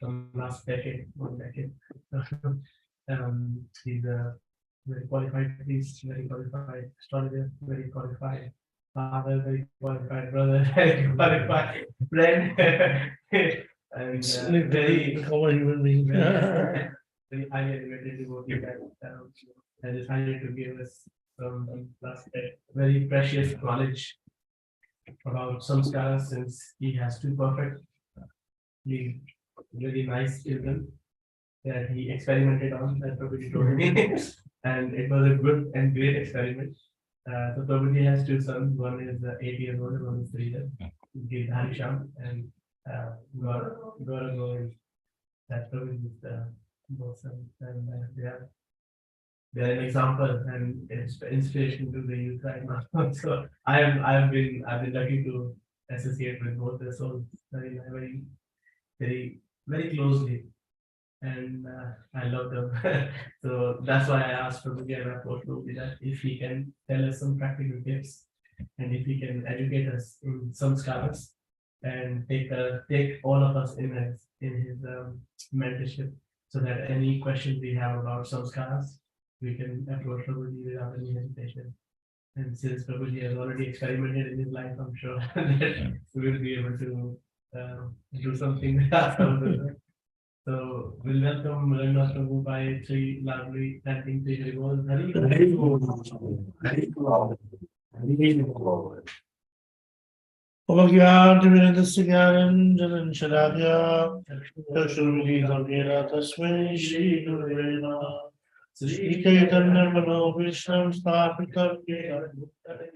from last decade, 1 decade. He's a very qualified priest, very qualified astrologer, very qualified father, very qualified brother, very qualified friend, and very common human being. very highly elevated devotee that decided to give us some very precious knowledge about samskara, since he has two perfect, really nice children that he experimented on, that Prabhuji told me. And it was a good and great experiment. So Prabhuji has two sons. One is 8 years old, and one is 3 years. He's Harisham, and Gaurav is that Prabhuji's both sons. And they are an example and inspiration to the youth right now. So I've been lucky to associate with both their souls very closely, and I love them. So that's why I asked Prabhuji and I approached Prabhuji that if he can tell us some practical tips, and if he can educate us in some scholars, and take all of us in his mentorship, so that any questions we have about some scholars, we can approach Prabhuji without any hesitation. And since Prabhuji has already experimented in his life, I'm sure that we will be able to do something. So we'll welcome Raghunath Prabhu by three loudly chanting three Haribol. Omagyantivinadasya Gyananjanan Shalakya Chakshurmilitam Yena Tasmai Shri Gurave Namah Shri Chaitanya Manobhishtam Sthapitam Yena Bhutale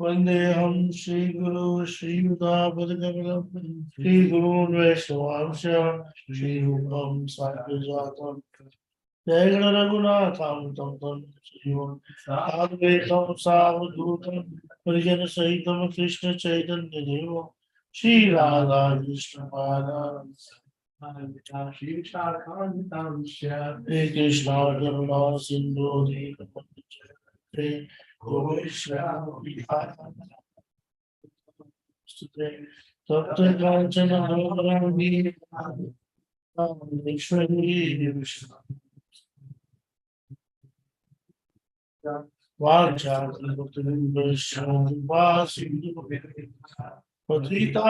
Vandeham Shri Guru Shri Yuda Padakamalam Shri Guru Vaishnavamsha Shri Rupam Sankirjatam Jai Gana Raghunatham Tam Tam Shivam Advaitam Savadhutam Parijana Sahitam Krishna Chaitanya Deva Shri Radha Krishna Pada Shri Krishna Karuna Sindhu Deva Krishna Sapta Kanchana Bhavarani Vishwani Vishnu Vacha Vishnu Vasi Patita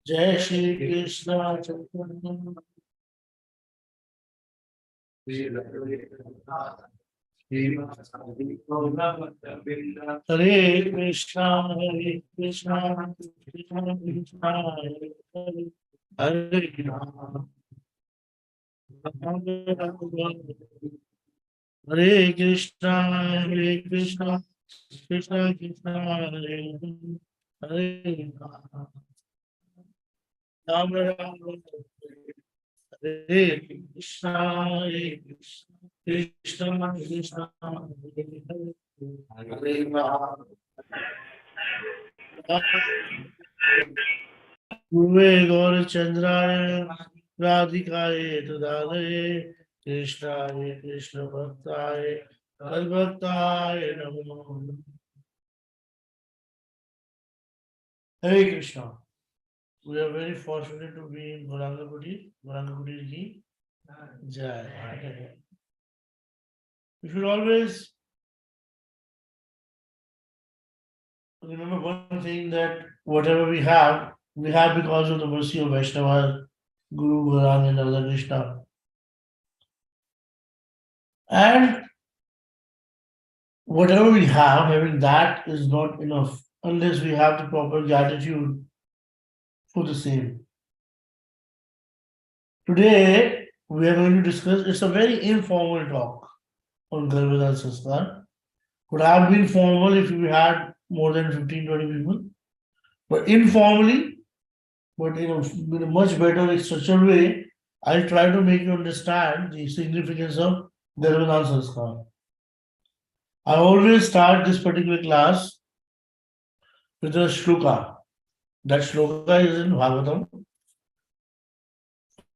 Jai Shri Krishna Chaitanya Hare Krishna, Hare Krishna, Krishna Krishna, Hare Rama, Hare Krishna, Hare Krishna, Krishna Krishna, Hare Rama, Rama Rama, Hare Krishna, Hare Krishna. Krishna Krishna Hare Rama Guruve Gaura Chandraya Radhikaye Tadale Krishna Krishna Bhaktaye Kalbhaktaye Namo Hare Krishna. We are very fortunate to be in Gauranga Kuti ji Jai. We should always remember one thing, that whatever we have because of the mercy of Vaishnava, Guru, Gauranga, and Radha Krishna. And whatever we have, having that is not enough unless we have the proper gratitude for the same. Today, we are going to discuss, it's a very informal talk on Garbhadaan Sanskar. Could have been formal if we had more than 15-20 people, but informally, but in a much better structured way, I'll try to make you understand the significance of Garbhadaan Sanskar. I always start this particular class with a shloka. That shloka is in Bhagavatam,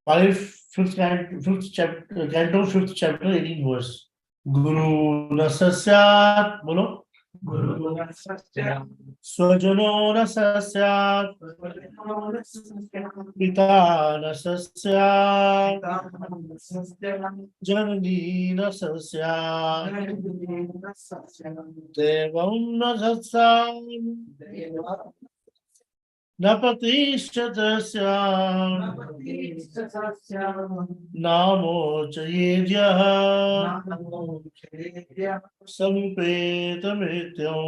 5th chapter, 18th verse. Guru Nasasyat, bolo. Guru Swajano Nasasyat, Pita Nasasyat, Janani Nasasyat, Devam Nasasyat, Napatishatasya, Namo Chayedyaha, Sampetamityam.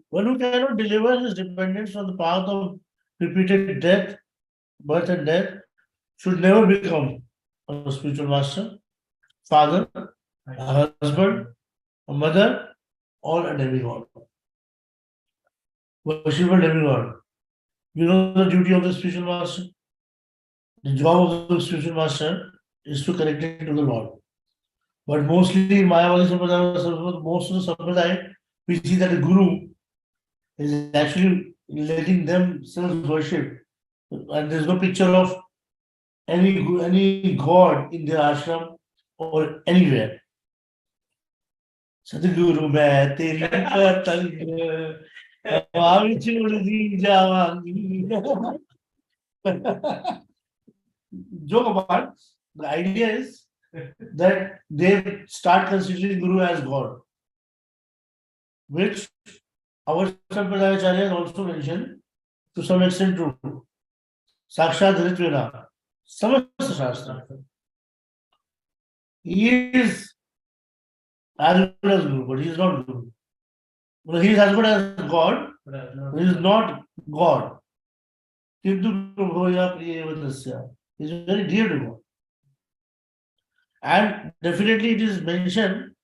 One who cannot deliver his dependence from the path of repeated death, birth and death, should never become a spiritual master, father, a husband, a mother, or a demigod. Worship a demigod. You know the duty of the spiritual master? The job of the spiritual master is to connect it to the Lord. But mostly in Mayavadi Sampradaya, most of the Sampradaya, we see that the Guru is actually letting themselves worship. And there's no picture of any god in their ashram or anywhere. Sadhguru मैं तेरी पतंग हवा में उड़ दी जावांगी. Joke apart, the idea is that they start considering Guru as God, which our Sampradaya has also mentioned to some extent true. Sakshat Ritvena, Samasta Shastra. He is as good as Guru, but he is not Guru. He is as good as God, but he is not God. Kintu Prabhoya Priyavanasya. He is very dear to God. And definitely it is mentioned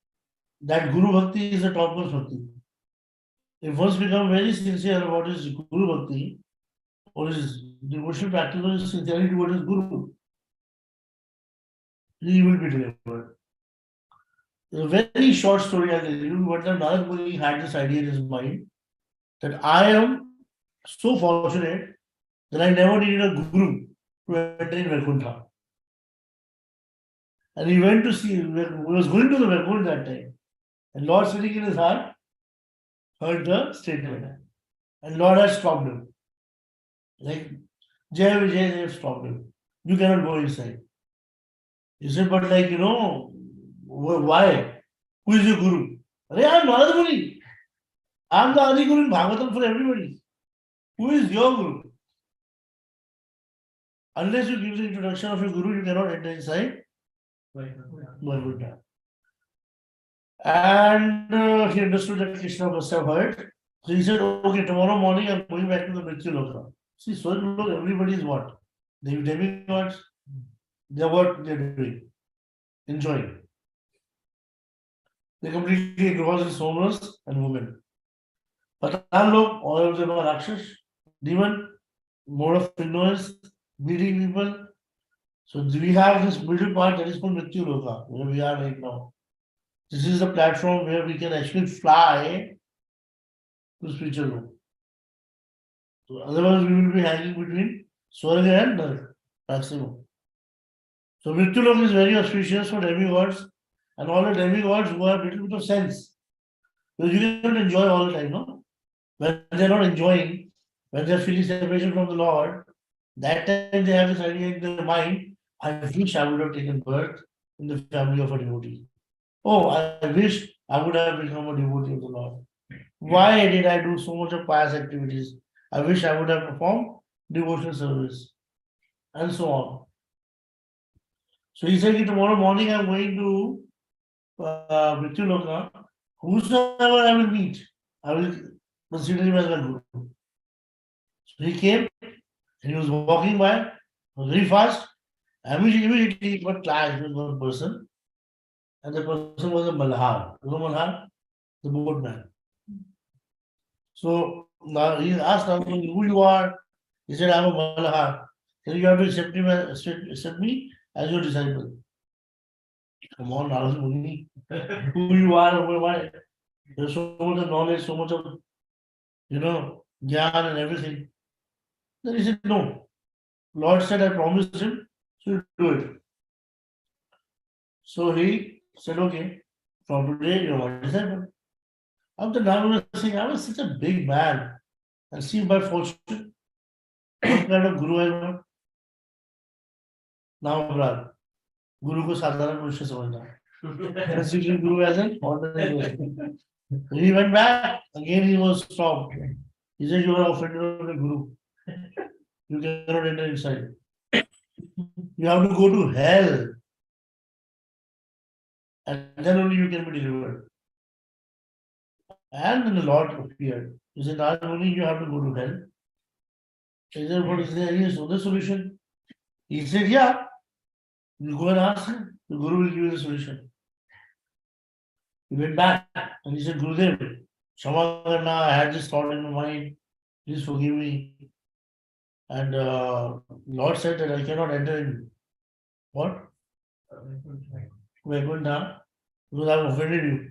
that Guru Bhakti is a topmost Bhakti. If one becomes very sincere about his Guru Bhakti or his devotional practice or his sincerity towards his Guru, he will be delivered. A very short story I'll tell you. What the Narad Muni had this idea in his mind that I am so fortunate that I never needed a guru to enter in Vaikuntha. And he went to see, he was going to the Vaikuntha that time. And Lord sitting in his heart heard the statement. And Lord has stopped him. Like Jai Vijay, they have stopped him. You cannot go inside. He said, but like, why? Who is your guru? I am Narad Muni. I am the Adi Guru in Bhagavatam for everybody. Who is your guru? Unless you give the introduction of your guru, you cannot enter inside Vaikuntha. And he understood that Krishna must have heard. So he said, okay, tomorrow morning I'm going back to the Mrityu Loka. See, so everybody is what? They demigods. They're what they're doing. Enjoying. They completely engrossed in somnus and women. Patan log, all of them are Rakshas, demon, mode of ignorance, beating people. So we have this middle part that is called Mrityu Loka, where we are right now. This is the platform where we can actually fly to spiritual world. So otherwise we will be hanging between Swarga and Naraka, maximum. So Mrityu Loka is very auspicious for demigods and all the demigods who have a little bit of sense. Because you cannot enjoy all the time, no? When they're not enjoying, when they're feeling separation from the Lord, that time they have this idea in their mind, I wish I would have taken birth in the family of a devotee. Oh, I wish I would have become a devotee of the Lord. Why did I do so much of pious activities? I wish I would have performed devotional service and so on. So he said, tomorrow morning I'm going to Mrityu Loka. Whosoever I will meet, I will consider him as my guru. So he came and he was walking by very fast. Immediately he got clashed with one person, and the person was a Malhar. You know Malhar? The boatman. So now he asked who you are. He said, I'm a Malhar. So you have to accept me as your disciple. Come on, Narad Muni. Who you are, who am I? There's so much of knowledge, so much of, Gyan and everything. Then he said, no. Lord said, I promised him, so you do it. So he said, okay, from today you're my disciple. After Nagara was saying, I was such a big man. And see by fortune, what kind of guru I got? Now, brother, guru को साधारण मनुष्य समझना है. Considering guru as an ordinary person. He went back. Again, he was stopped. He said, you are offended of the guru. You cannot enter inside. You have to go to hell. And then only you can be delivered. And then the Lord appeared. He said, not only you have to go to hell. He said, what is there? Any other solution? He said, yeah. You go and ask him. The guru will give you the solution. He went back and he said, Gurudev, Shama karna, I had this thought in my mind. Please forgive me. And Lord said that I cannot enter in what? Vaikuntha, because I have offended you.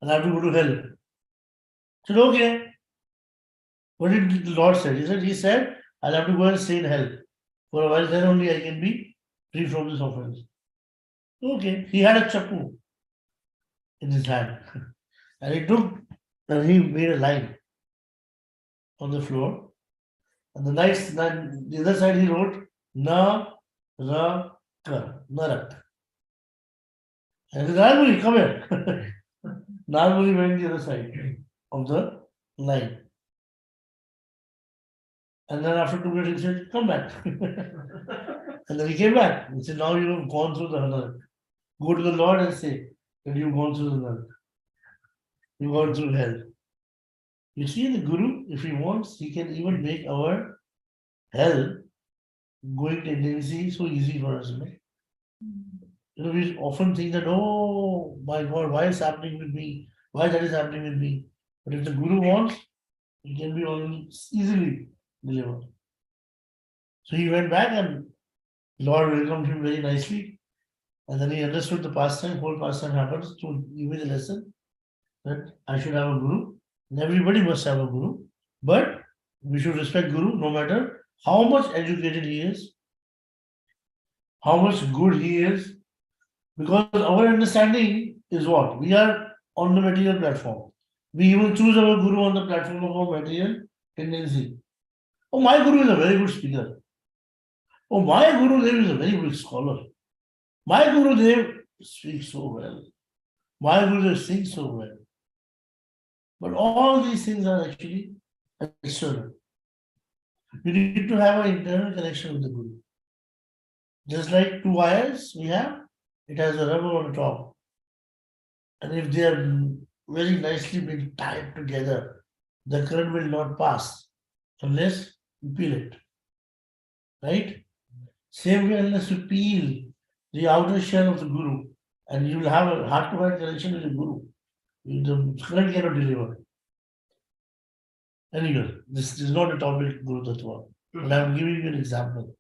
And I have to go to hell. I said, okay. What did the Lord say? He said, I'll have to go and stay in hell. For a while, then only I can be free from this offense. Okay. He had a chapu in his hand. And he took and he made a line on the floor. And the other side he wrote Na Ra Ka Narak. And he said, Nalmuri, come here. Nalmuri went the other side of the line. And then after 2 minutes, he said, come back. And then he came back. He said, now you have gone through the Narak. Go to the Lord and say that you've gone through the Narak. You've gone through hell. You see, the Guru, if he wants, he can even make our hell going tendency so easy for us. We often think that, oh my God, why is happening with me? Why that is happening with me? But if the Guru wants, he can be only easily delivered. So he went back and Lord welcomed him very nicely. And then he understood the pastime, whole pastime happens to give me the lesson that I should have a Guru. And everybody must have a Guru. But we should respect Guru no matter how much educated he is, how much good he is, because our understanding is what? We are on the material platform. We even choose our Guru on the platform of our material tendency. Oh, my Guru is a very good speaker. Oh, my Guru Dev is a very good scholar. My Guru Dev speaks so well. My Guru Dev sings so well. But all these things are actually external. You need to have an internal connection with the Guru. Just like 2 wires we have, it has a rubber on the top. And if they are very nicely been tied together, the current will not pass unless you peel it. Right? Same way, unless you peel the outer shell of the Guru, and you will have a heart-to-heart connection with the Guru, the current cannot deliver. Anyway, this is not a topic, Guru Tattva, but I am giving you an example.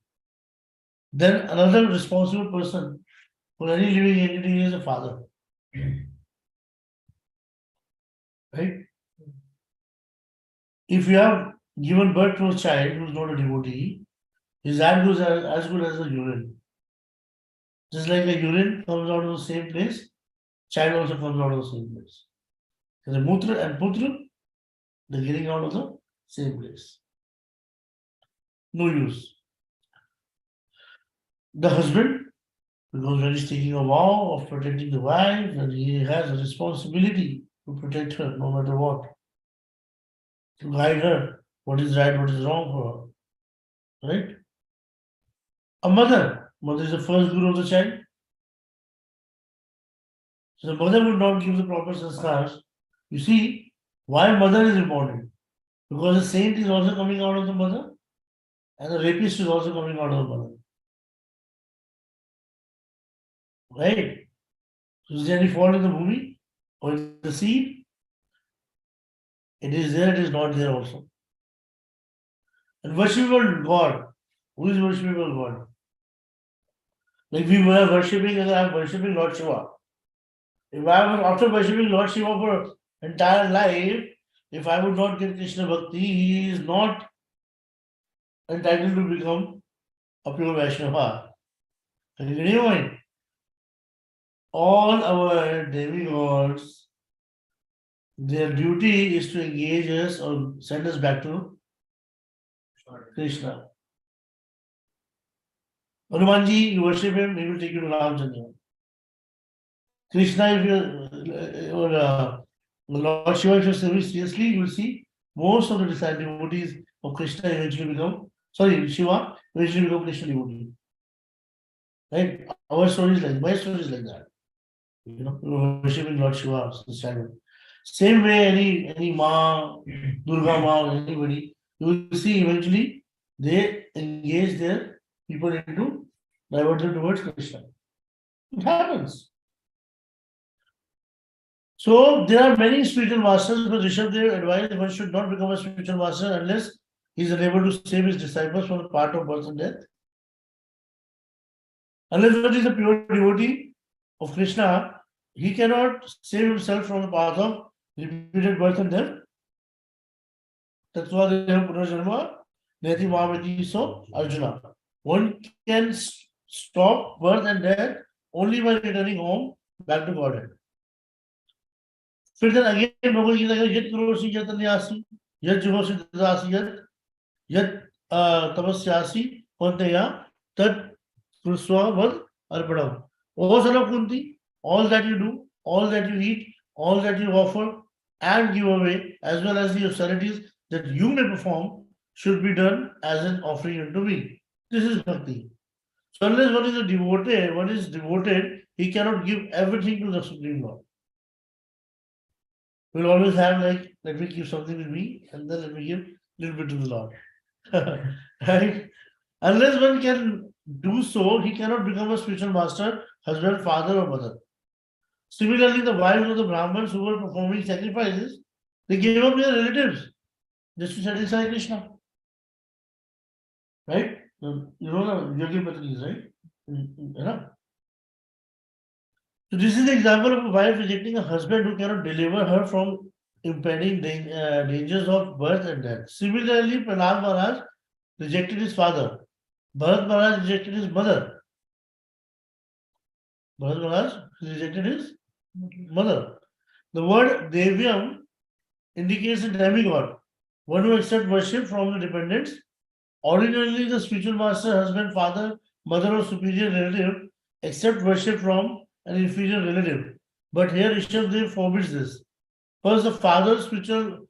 Then another responsible person for any living entity is a father. Right? If you have given birth to a child who is not a devotee, his as good as a urine. Just like a urine comes out of the same place, child also comes out of the same place. So the mutra and putra, they're getting out of the same place. No use. The husband, because when he's taking a vow of protecting the wife, and he has a responsibility to protect her no matter what, to guide her what is right, what is wrong for her. Right? A mother is the first guru of the child. So the mother would not give the proper sanskars. You see, why mother is important? Because the saint is also coming out of the mother, and the rapist is also coming out of the mother. Right? So is there any fault in the movie or in the seed? It is there, it is not there also. And worshipable God. Who is worshipable God? Like we were worshipping, as I am worshipping Lord Shiva. If I was after worshipping Lord Shiva for entire life, if I would not get Krishna Bhakti, he is not entitled to become a pure Vaishnava. Can you get your mind? all our demigods, their duty is to engage us or send us back to Krishna. Hanumanji, you worship him, he will take you to Ramchandra. Krishna, if you or Lord Shiva, if you study seriously, you will see most of the devotees of Krishna eventually become, sorry, Shiva eventually become Krishna devotee. Right? Our story is like, my story is like that. You know, worshipping Lord Shiva, same way any Ma, Durga Ma, or anybody, you will see eventually they engage their people into divert them towards Krishna. It happens. So there are many spiritual masters, but Rishabdev advised one should not become a spiritual master unless he is unable to save his disciples from the path of birth and death. Unless one is a pure devotee of Krishna, he cannot save himself from the path of repeated birth and death. That's why they have Punarjanma, Neti Mahavati, so Arjuna. One can stop birth and death only by returning home back to Godhead. फिर then again Bhagavad Gita का यत् करोसि यत् न्यासी यत् जुहोसि तदासि यत् तपस्यासि कौन्तेय तत् कृत्वा वद अर्पणम. O son of Kunti, all that you do, all that you eat, all that you offer and give away, as well as the austerities that you may perform, should be done as an offering unto me. This is bhakti. So unless one is a devoted, one is devoted, he cannot give everything to the Supreme Lord. We'll always have like, let me give something with me, and then let me give a little bit to the Lord. Right? Unless one can do so, he cannot become a spiritual master, husband, father, or mother. Similarly, the wives of the Brahmins who were performing sacrifices, they gave up their relatives just to satisfy Krishna. Right? You know the Yogi Patnis, right? You know? So this is the example of a wife rejecting a husband who cannot deliver her from impending dangers of birth and death. Similarly, Prahlad Maharaj rejected his father. Bharat Maharaj rejected his mother. Bharat Maharaj rejected his mother. The word Devyam indicates a demigod, one who accepts worship from the dependents. Ordinarily, the spiritual master, husband, father, mother, or superior relative accept worship from an inferior relative. But here Rishabdev forbids this. First, the father, spiritual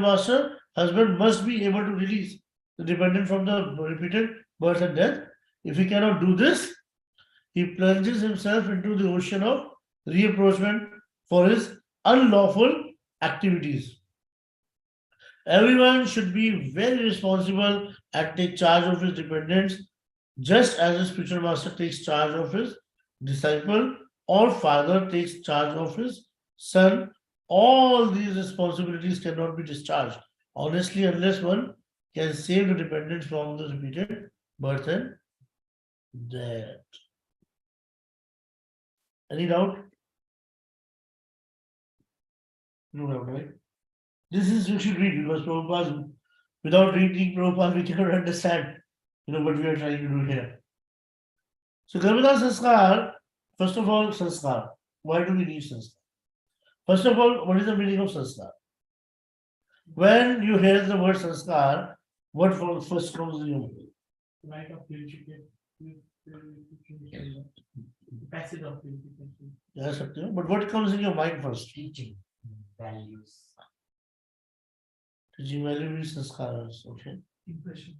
master, husband must be able to release the dependent from the repeated birth and death. If he cannot do this, he plunges himself into the ocean of reapproachment for his unlawful activities. Everyone should be very responsible and take charge of his dependents, just as a spiritual master takes charge of his disciple or father takes charge of his son. All these responsibilities cannot be discharged honestly unless one can save the dependents from the repeated birth and death. Any doubt? No doubt, right? This is you should read because Prabhupada, without reading Prabhupada, we cannot understand, what we are trying to do here. So Garbhadaan Sanskar, first of all, Sanskar. Why do we need Sanskar? First of all, what is the meaning of Sanskar? When you hear the word Sanskar, what first comes in your mind? Right of purification. Passage of purification. Yes, Satyam. But what comes in your mind first? Teaching values. Teaching values, Sanskars, okay. Impressions.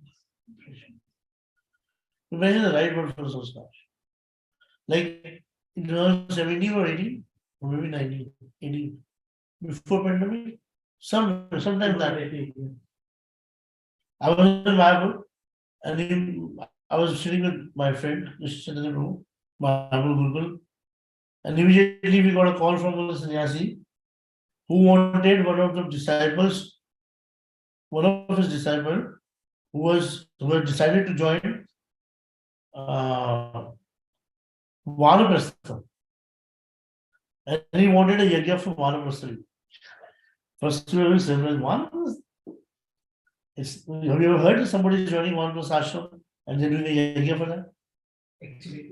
Imagine the right word for Sanskar. Like in 2017 or 18, or maybe 19, 18, before pandemic, sometime that. I was in Mayapur and I was sitting with my friend, just in the room, Mayapur Gurukul, and immediately we got a call from a sannyasi who wanted one of his disciples who had decided to join Vanaprastha. And he wanted a yajna for Vanaprastha. First, we will say, have you ever heard of somebody joining Vanaprastha ashram and they're doing a yajna for that? Actually,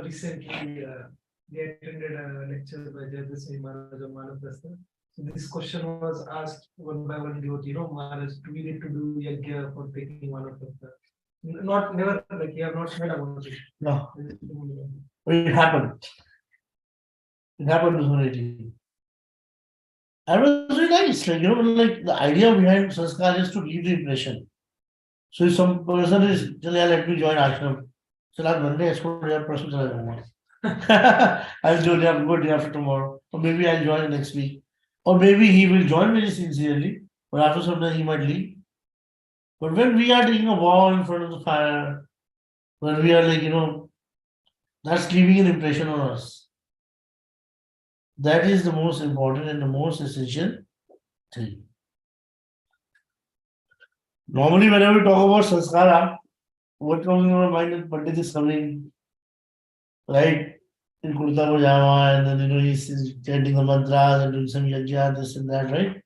recently we attended a lecture by Jagdish Maharaj on Manapastha. So this question was asked one by one devotee, Maharaj, do we need to do yajna for taking Manapastha? Not never like you have not heard about it. No, it happened. It happened to Suniti. And it was very nice. Like, like the idea behind sanskar is to leave the impression. So if some person is, yeah, let me join ashram. So last Monday, I school yeah, person chala jaunga. I'll join yeah, go day after tomorrow. Or maybe I'll join next week. Or maybe he will join very sincerely, but after some time he might leave. But when we are taking a vow in front of the fire, when we are like, that's leaving an impression on us. That is the most important and the most essential thing. Normally, whenever we talk about sanskara, what comes in our mind is Pandit is coming, right? In Kurta Pajama, and then he's chanting the mantras and doing some yajna, this and that, right?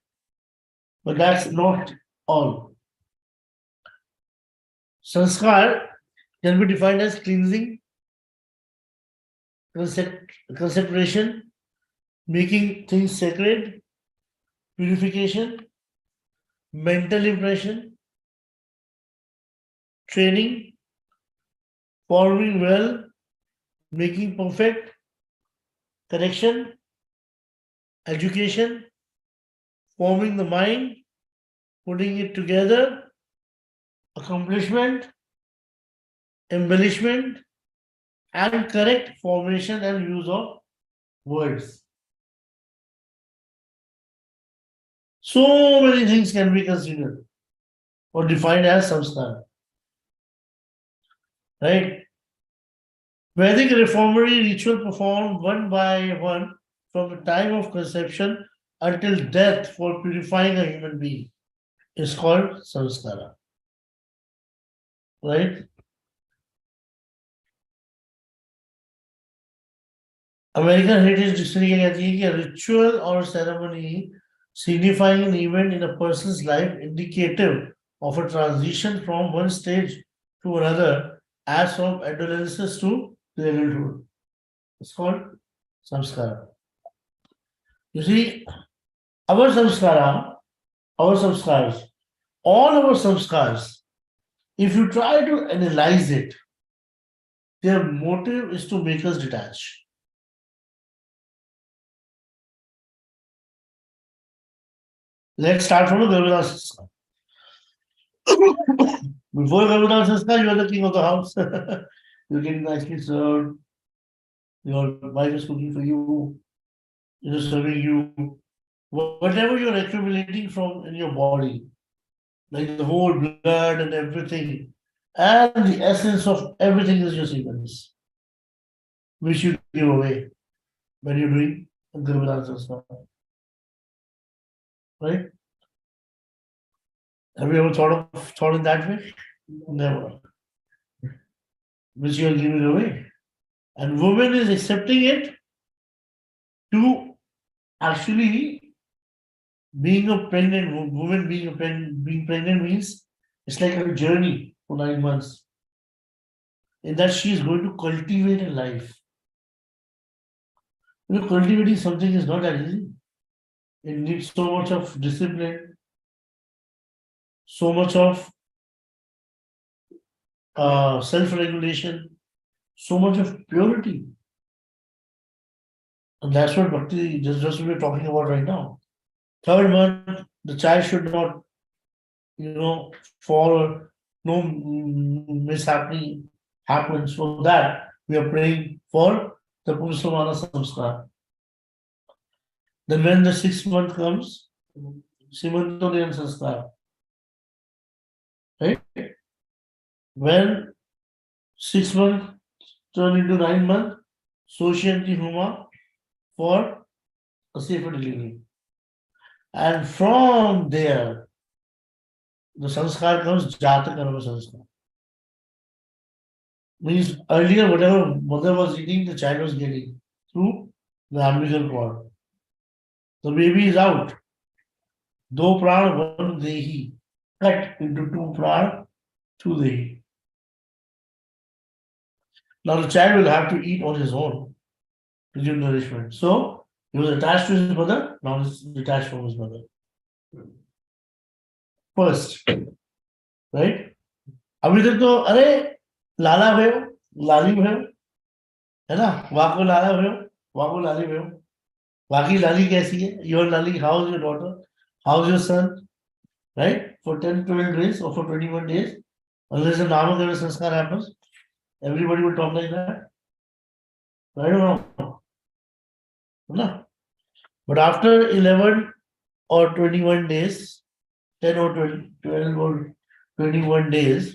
But that's not all. Sanskar can be defined as cleansing, consecration, making things sacred, purification, mental impression, training, forming well, making perfect, correction, education, forming the mind, putting it together, accomplishment, embellishment, and correct formation and use of words. So many things can be considered or defined as samskar. Right? Vedic reformatory ritual performed one by one from the time of conception until death for purifying a human being is called samskara. Right? American Heritage Dictionary कहती है कि a ritual or ceremony signifying an event in a person's life indicative of a transition from one stage to another as from adolescence to adulthood. It's called samskara. You see, our samskara, our samskars, all our samskars, if you try to analyze it, their motive is to make us detach. Let's start from the Garbhadaan sanskar. Before Garbhadaan sanskar, you are the king of the house. You're getting nicely served. Your wife is cooking for you. Serving you. Whatever you're accumulating from in your body, like the whole blood and everything, and the essence of everything is your sequence, which you give away when you're doing Garbhadaan sanskar. Right? Have you ever thought in that way? Never. Which you are giving away. And woman is accepting it to actually being a pregnant woman, being pregnant means it's like a journey for 9 months. In that she is going to cultivate a life. Cultivating something is not that easy. It needs so much of discipline, so much of self-regulation, so much of purity. And that's what Bhakti, just what we're talking about right now. Third month, the child should not, fall or no mishappening happens. For that, we are praying for the Purushamana Samskar. Then when the 6th month comes, Simantodyan Sanskar. Right? When 6 months turn into 9 months, Soshanti Huma for a safer delivery. And from there, the sanskar comes Jata Karma Sanskar. Means earlier, whatever mother was eating, the child was getting through the umbilical cord. The baby is out. Do pran, one dehi. Cut into two pran, two dehi. Now the child will have to eat on his own to give nourishment. So he was attached to his mother, now he's detached from his mother. First, right? अभी तक तो अरे लाला भयो लाली भयो है ना वाको लाला भयो वाको लाली भयो वाकी लाली कैसी है your Lali how is your daughter how is your son right for 10-12 days or for 21 days unless the नामकरण संस्कार happens everybody will talk like that right or wrong no but after 11 or 21 days 10 or 20, 12 or 21 days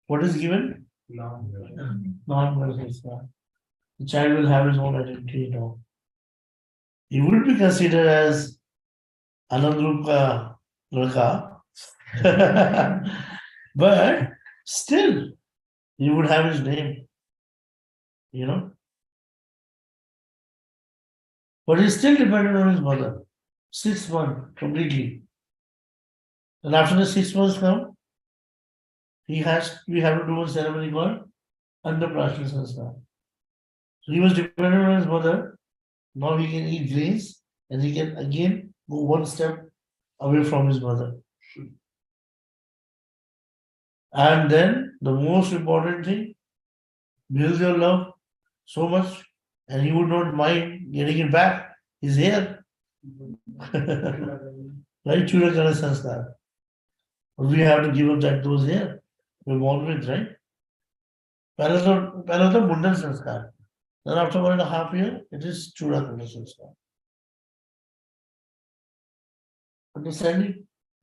what is given non-verbal संस्कार the child will have his own identity now he would be considered as Anandrup ka ladka but still he would have his name you know but he's still dependent on his mother 6 months completely and after the 6 months come we have to do a ceremony called Annaprashna Sanskar so he was dependent on his mother now he can eat grains and he can again go one step away from his mother and then the most important thing build your love so much and he would not mind getting it back his hair right Chudakara Sanskar but we have to give up those hair we're born with right पहले तो मुंडन संस्कार then after 1.5 years it is Chudakara Sanskar understanding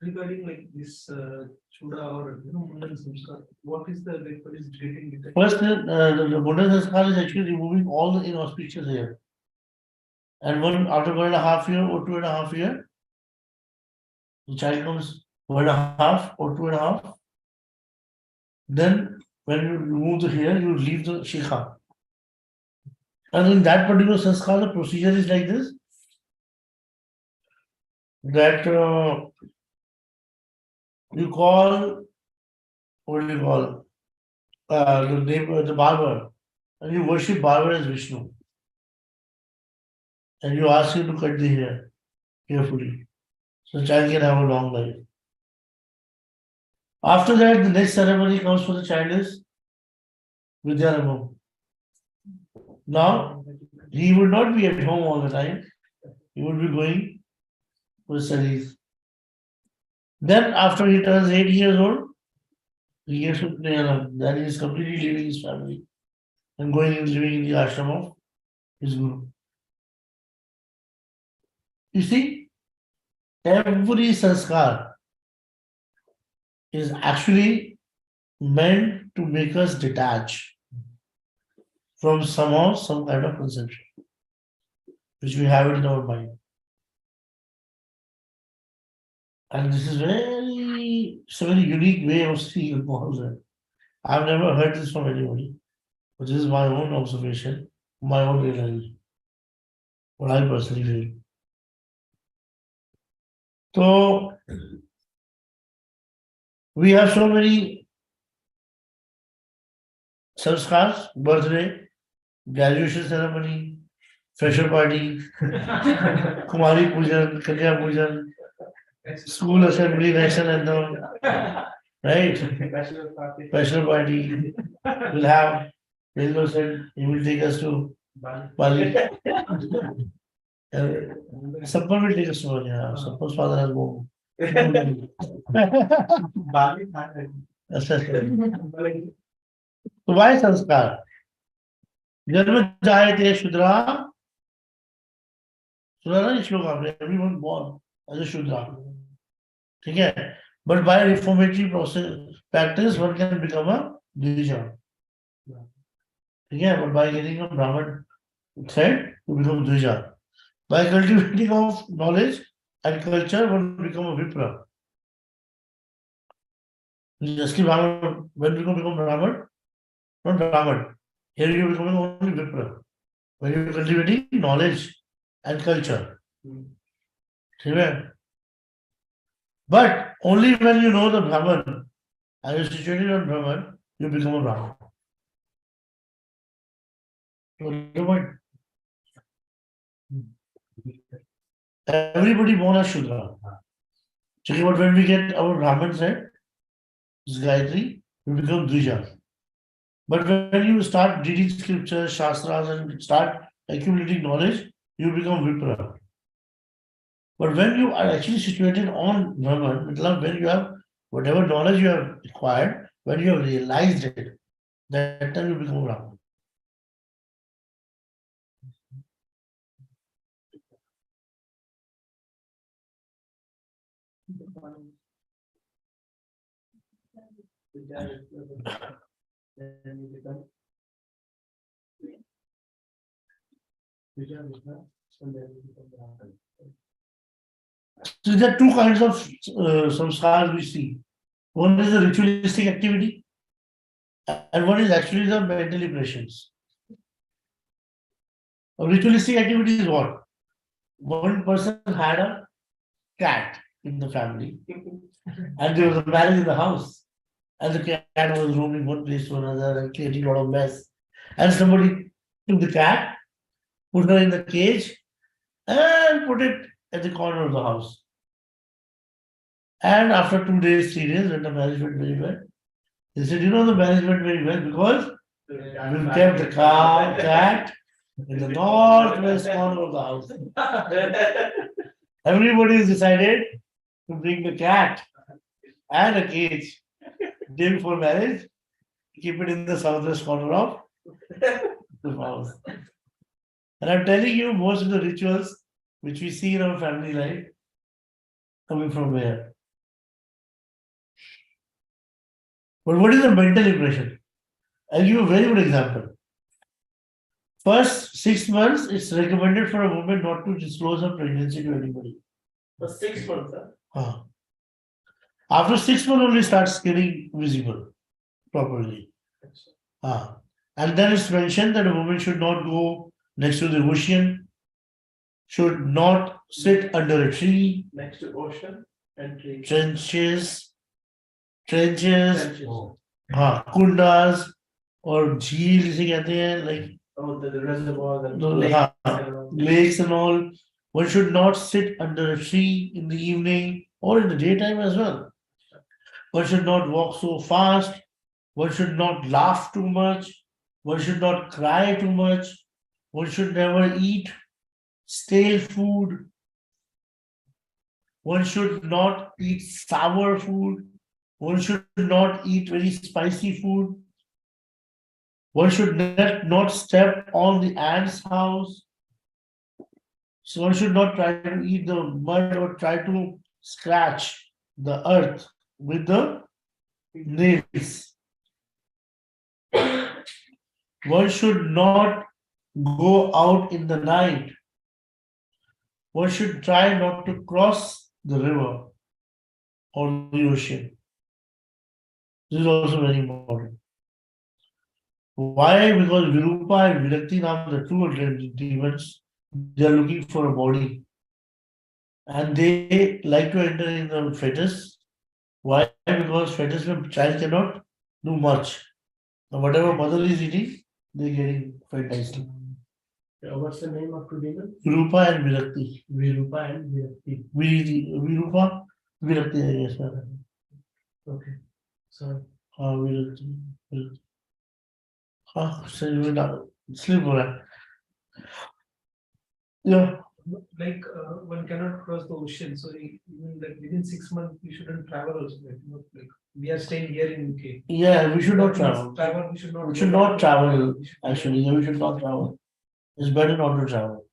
Regarding like this Chuda or Mundan Samskar, what is the like what is getting detected? first the Munder Sanskar is actually removing all the inauspicious hair and after 1.5 years or 2.5 years the child comes 1.5 or 2.5 then when you remove the hair you leave the shikha and in that particular sanskar the procedure is like this that you call what do you call the name the barber and you worship barber as Vishnu and you ask him to cut the hair carefully so the child can have a long life. After that, the next ceremony comes for the child is Vidyarambham. Now, he would not be at home all the time. He would be going for studies. Then, after he turns 8 years old, he gets to Priyana. Then he is completely leaving his family and going and living in the ashram of his guru. You see, every sanskar is actually meant to make us detach from somehow some kind of conception which we have in our mind. And this is it's a very unique way of seeing Alcohol. I've never heard this from anybody, but this is my own observation, my own realization, what I personally feel. So we have so many sanskars, birthday, graduation ceremony, fresher party, Kumari Pujan, Kanya Pujan, school assembly, national anthem, right? Special party. We'll have, Ringo said, he will take us to Bali. Sappan will take us to Bali. Sappan's father has moved. So why sanskar? जन्म जायते शूद्रा सुना ना श्लोक आपने everyone born as a shudra ठीक है but by reformatory process practice one can become a dvija ठीक है but by getting a brahman thread to become dvija by cultivating of knowledge and culture one become a vipra just ki brahman when you become brahman not brahman here you are becoming only vipra when you are cultivating knowledge and culture. But only when you know the Brahman and you're situated on Brahman, you become a Brahman. Never mind. Everybody born as Shudra. So but when we get our Brahman side, this Gayatri, we become Dvija. But when you start reading scriptures, Shastras, and start accumulating knowledge, you become Vipra. But when you are actually situated on Brahman, when you have whatever knowledge you have acquired, when you have realized it, that time you become Brahman. Then you become and then you become Brahman. So there are two kinds of samskars we see. One is the ritualistic activity, and one is actually the mental impressions. A ritualistic activity is what? One person had a cat in the family, and there was a marriage in the house, and the cat was roaming one place to another and creating a lot of mess. And somebody took the cat, put her in the cage, and put it at the corner of the house. And after 2 days, 3 days, when the marriage went very well, they said, the marriage went very well because we kept the cat in the northwest corner of the house. Everybody has decided to bring the cat and a cage day before marriage, keep it in the southwest corner of the house. And I'm telling you, most of the rituals which we see in our family life coming from where? But what is the mental impression? I'll give you a very good example. First 6 months, it's recommended for a woman not to disclose her pregnancy to anybody. For 6 months, After 6 months, only starts getting visible properly. And then it's mentioned that a woman should not go next to the ocean, should not sit under a tree, next to ocean and trees. trenches, kundas, or jheel जिसे कहते हैं, like the reservoirs and lakes and all. One should not sit under a tree in the evening or in the daytime as well. One should not walk so fast. One should not laugh too much. One should not cry too much. One should never eat stale food. One should not eat sour food. One should not eat very spicy food. One should not step on the ant's house. So one should not try to eat the mud or try to scratch the earth with the nails. One should not go out in the night. One should try not to cross the river or the ocean. This is also very important. Why? Because Virupa and Virakti now the two demons, they are looking for a body. And they like to enter in the fetus. Why? Because fetus में child cannot do much. And whatever mother is eating, they are getting fed nicely. What's the name of two demons? Virupa and Virakti. Virupa and Virakti. Virupa, Virakti, I guess. Okay. Sorry. Virakti. Sleep हो रहा है. Yeah. Like one cannot cross the ocean, so even like within 6 months we shouldn't travel also. Like we are staying here in UK. Yeah, we should not travel. We should not. We should not travel. Actually, yeah, we should not travel. It's better not to travel.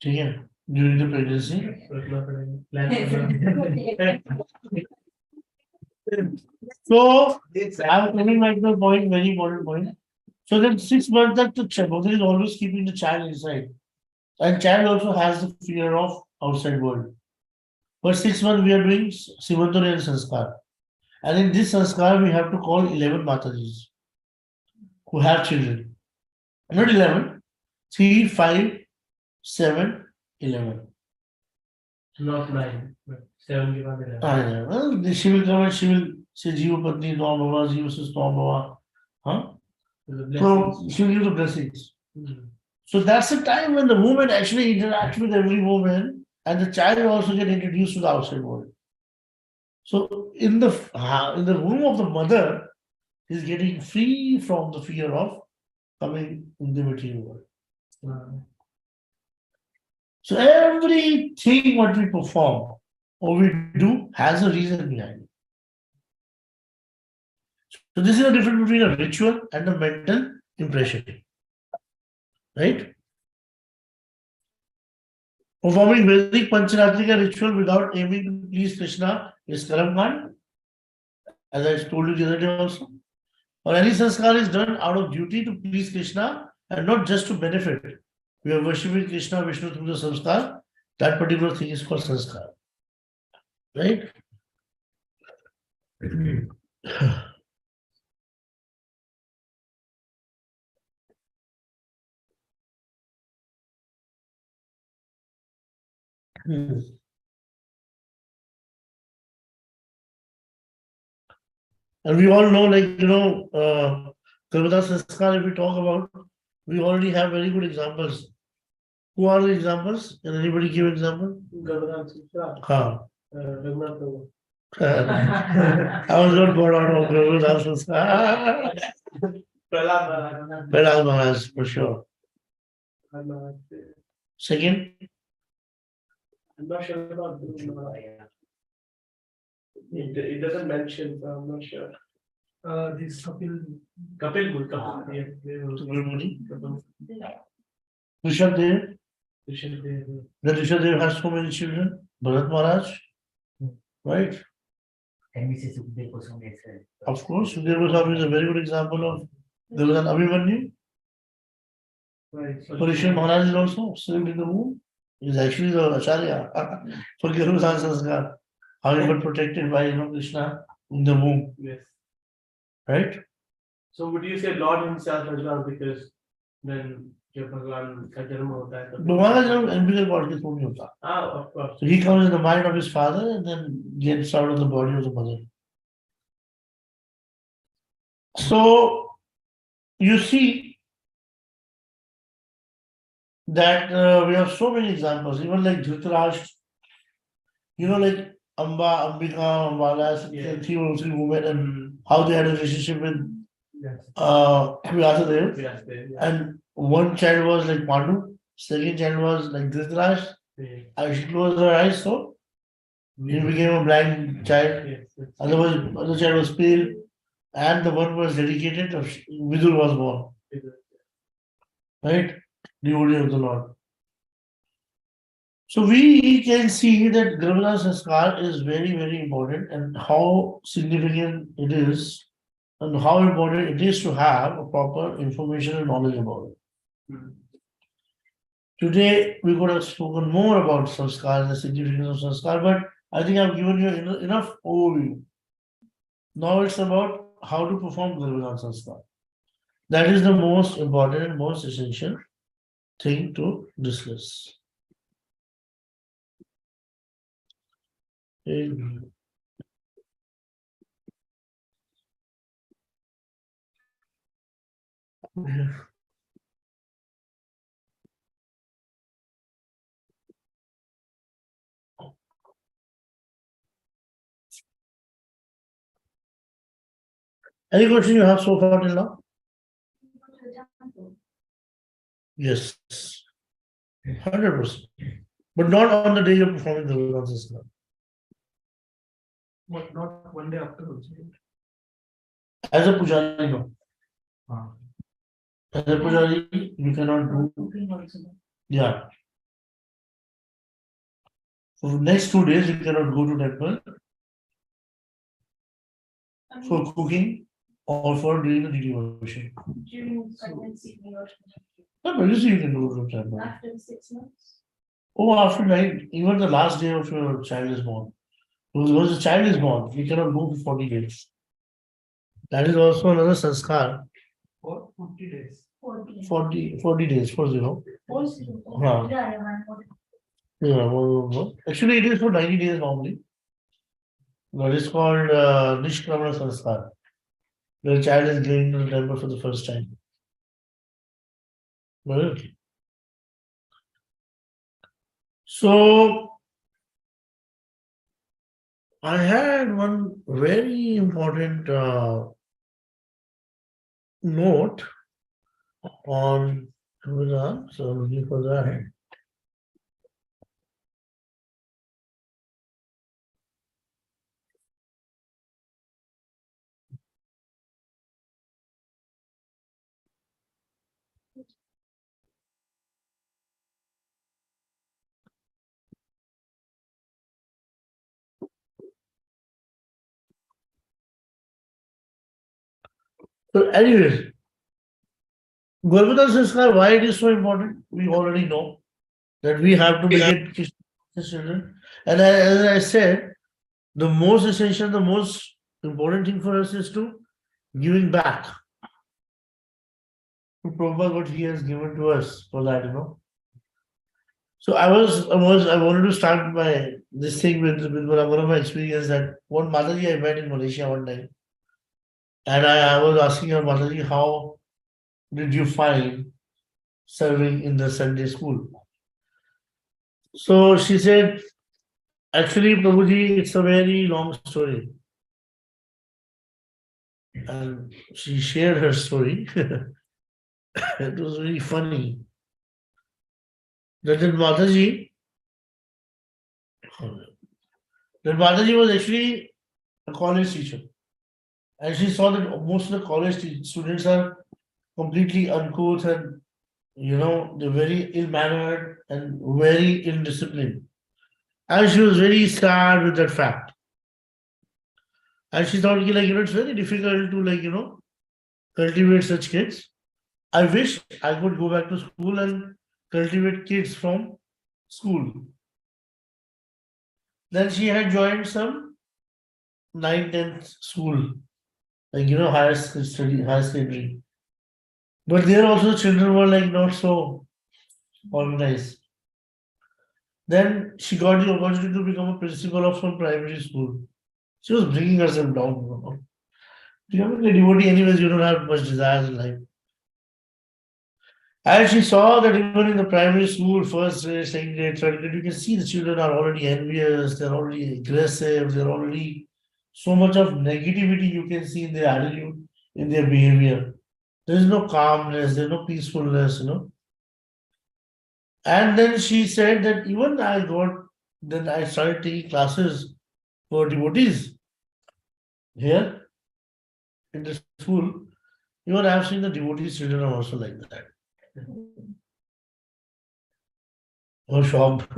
ठीक है? During the pregnancy. So I'm coming back to the point, very important point. So then 6 months that the mother is always keeping the child inside. And child also has the fear of outside world. For 6 months we are doing Simantari and Sanskar. And in this Sanskar we have to call 11 Matajis who have children. Not 11, 3, 5, 7, 11. Not 9, but 7 के बाद 11. Well, she will come and she will say Jiva Patni Tom Baba, Jiva Sis Tom Baba. Huh? So she'll give the blessings. Mhm. So that's the time when the woman actually interacts with every woman, and the child also get introduced to the outside world. So in the womb of the mother, he's getting free from the fear of coming in the material world. So everything what we perform or we do has a reason behind it. So this is the difference between a ritual and a mental impression. Right? Performing Vedic Pancharatrika ritual without aiming to please Krishna is Karamkand, as I told you the other day also. Or any sanskar is done out of duty to please Krishna and not just to benefit. We are worshipping Krishna, Vishnu through the sanskar. That particular thing is called sanskar. Right? And we all know, Garbhadaan sanskar, if we talk about, we already have very good examples. Who are the examples? Can anybody give example? Garbhadaan Sutra, Ha. Raghunath Prabhu. I was not born out of Garbhadaan sanskar. Prahlad Maharaj, for sure. Second, I'm not sure about it doesn't mention, so I'm not sure. This Kapil. Kapil Mul, Kapil. Subramani. Kapil. Rishabh Rishabh. The Rishabh has so many children. Bharat Maharaj, right? Can we say Sukdev Goswami as well? Of course, Sukdev Goswami is a very good example of Garbhadaan Abhimanyu. Right. So Rishabh Maharaj is also still in the womb. He's actually the Acharya for Garbhadaan sanskar. How he got protected by Krishna in the womb, yes. right? So would you say Lord himself as well, because then जब भगवान का जन्म होता है तब भगवान का जन्म एम्बिलिकल बॉडी के थ्रू नहीं होता. of course. So he comes in the mind of his father and then gets out of the body of the mother. So you see that we have so many examples, even like Dhritarashtra, like Amba, Ambika, Ambala, Yeah. three women, and how they had a relationship with Yes. Vyasadeva. Yes, yes. And one child was like Pandu, second child was like Dhritarashtra, Yes. and she closed her eyes, so he became a blind child. Yes. Other child was pale, and the one was dedicated, Vidur was born, right? Devotee of the Lord. So we can see that Garbhadaan sanskar is very, very important, and how significant it is, and how important it is to have a proper information and knowledge about it. Today, we could have spoken more about sanskar and the significance of sanskar, but I think I've given you enough overview. Now it's about how to perform Garbhadaan sanskar. That is the most important and most essential thing to discuss. Any question you have so far till now? Yes. 100%. But not on the day you're performing the Garbhadaan sanskar. But not one day after also. As a pujari, no. As a pujari, you cannot do. Yeah. For the next 2 days, you cannot go to temple for cooking or for doing the devotion. During pregnancy or No, pregnancy you can do it from temple. after 6 months. Oh, after 9, even the last day of your child is born. Once the child is born, you cannot go for 40 days. That is also another sanskar. For 50 days. 40 days, 40. Huh. Yeah, actually, it is for 90 days normally. But it's called Nishkramana sanskar. The child is going to the temple for the first time. Okay. So I had one very important note on Garbhadaan, so looking for that. So, anyways, Garbhadaan Sanskar, why it is so important, we already know that we have to make it children. And as I said, the most essential, the most important thing for us is to giving back to Prabhupada what he has given to us for that, you know. So I wanted to start my this thing with one of my experience that one Mataji I met in Malaysia one time, and I was asking her Mataji, how did you find serving in the Sunday school? So she said, actually, Prabhuji, it's a very long story. And she shared her story. It was very funny. That Mataji was actually a college teacher. And she saw that most of the students are completely uncouth and they're very ill-mannered and very ill-disciplined. And she was very sad with that fact. And she thought, it's very difficult to cultivate such kids. I wish I could go back to school and cultivate kids from school. Then she had joined some 9th, 10th school, higher secondary. But there also children were not so organized. Then she got the opportunity to become a principal of some primary school. She was bringing herself down. Becoming a devotee, anyways, you don't have much desires in life. And she saw that even in the primary school, first grade, second grade, third grade, you can see the children are already envious, they're already aggressive, they're already so much of negativity you can see in their attitude, in their behavior. There's no calmness, there's no peacefulness. And then she said that then I started taking classes for devotees here in the school. Even I have seen the devotees children are also like that. I was shocked.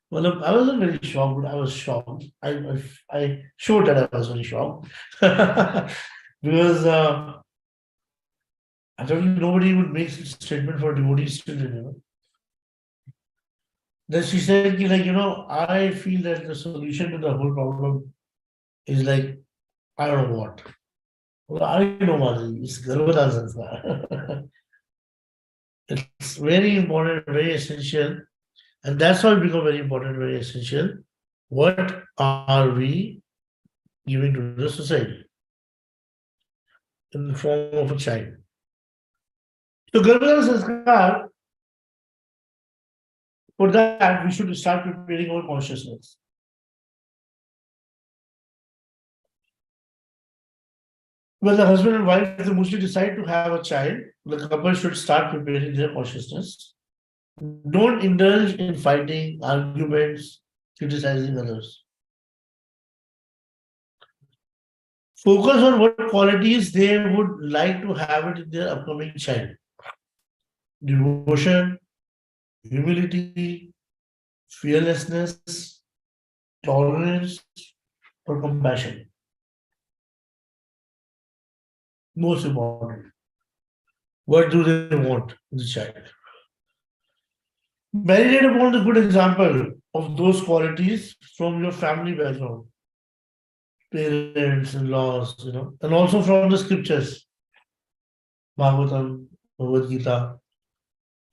Well, I wasn't very shocked, but I was shocked. I showed that I was very shocked because I thought nobody would make such a statement for devotees children. Then she said, I feel that the solution to the whole problem is I don't know what. Well, I know Mataji, it's Garbhadaan Sanskar. It's very important, very essential. And that's why it become very important, very essential. What are we giving to the society in the form of a child? So Garbhadaan Sanskar, for that, we should start preparing our consciousness. When the husband and wife they mostly decide to have a child, the couple should start preparing their consciousness. Don't indulge in fighting, arguments, criticizing others. Focus on what qualities they would like to have it in their upcoming child. Devotion, humility, fearlessness, tolerance, or compassion. Most important. What do they want in the child? Meditate upon the good example of those qualities from your family background, parents, in-laws, and also from the scriptures, Bhagavatam, Bhagavad Gita,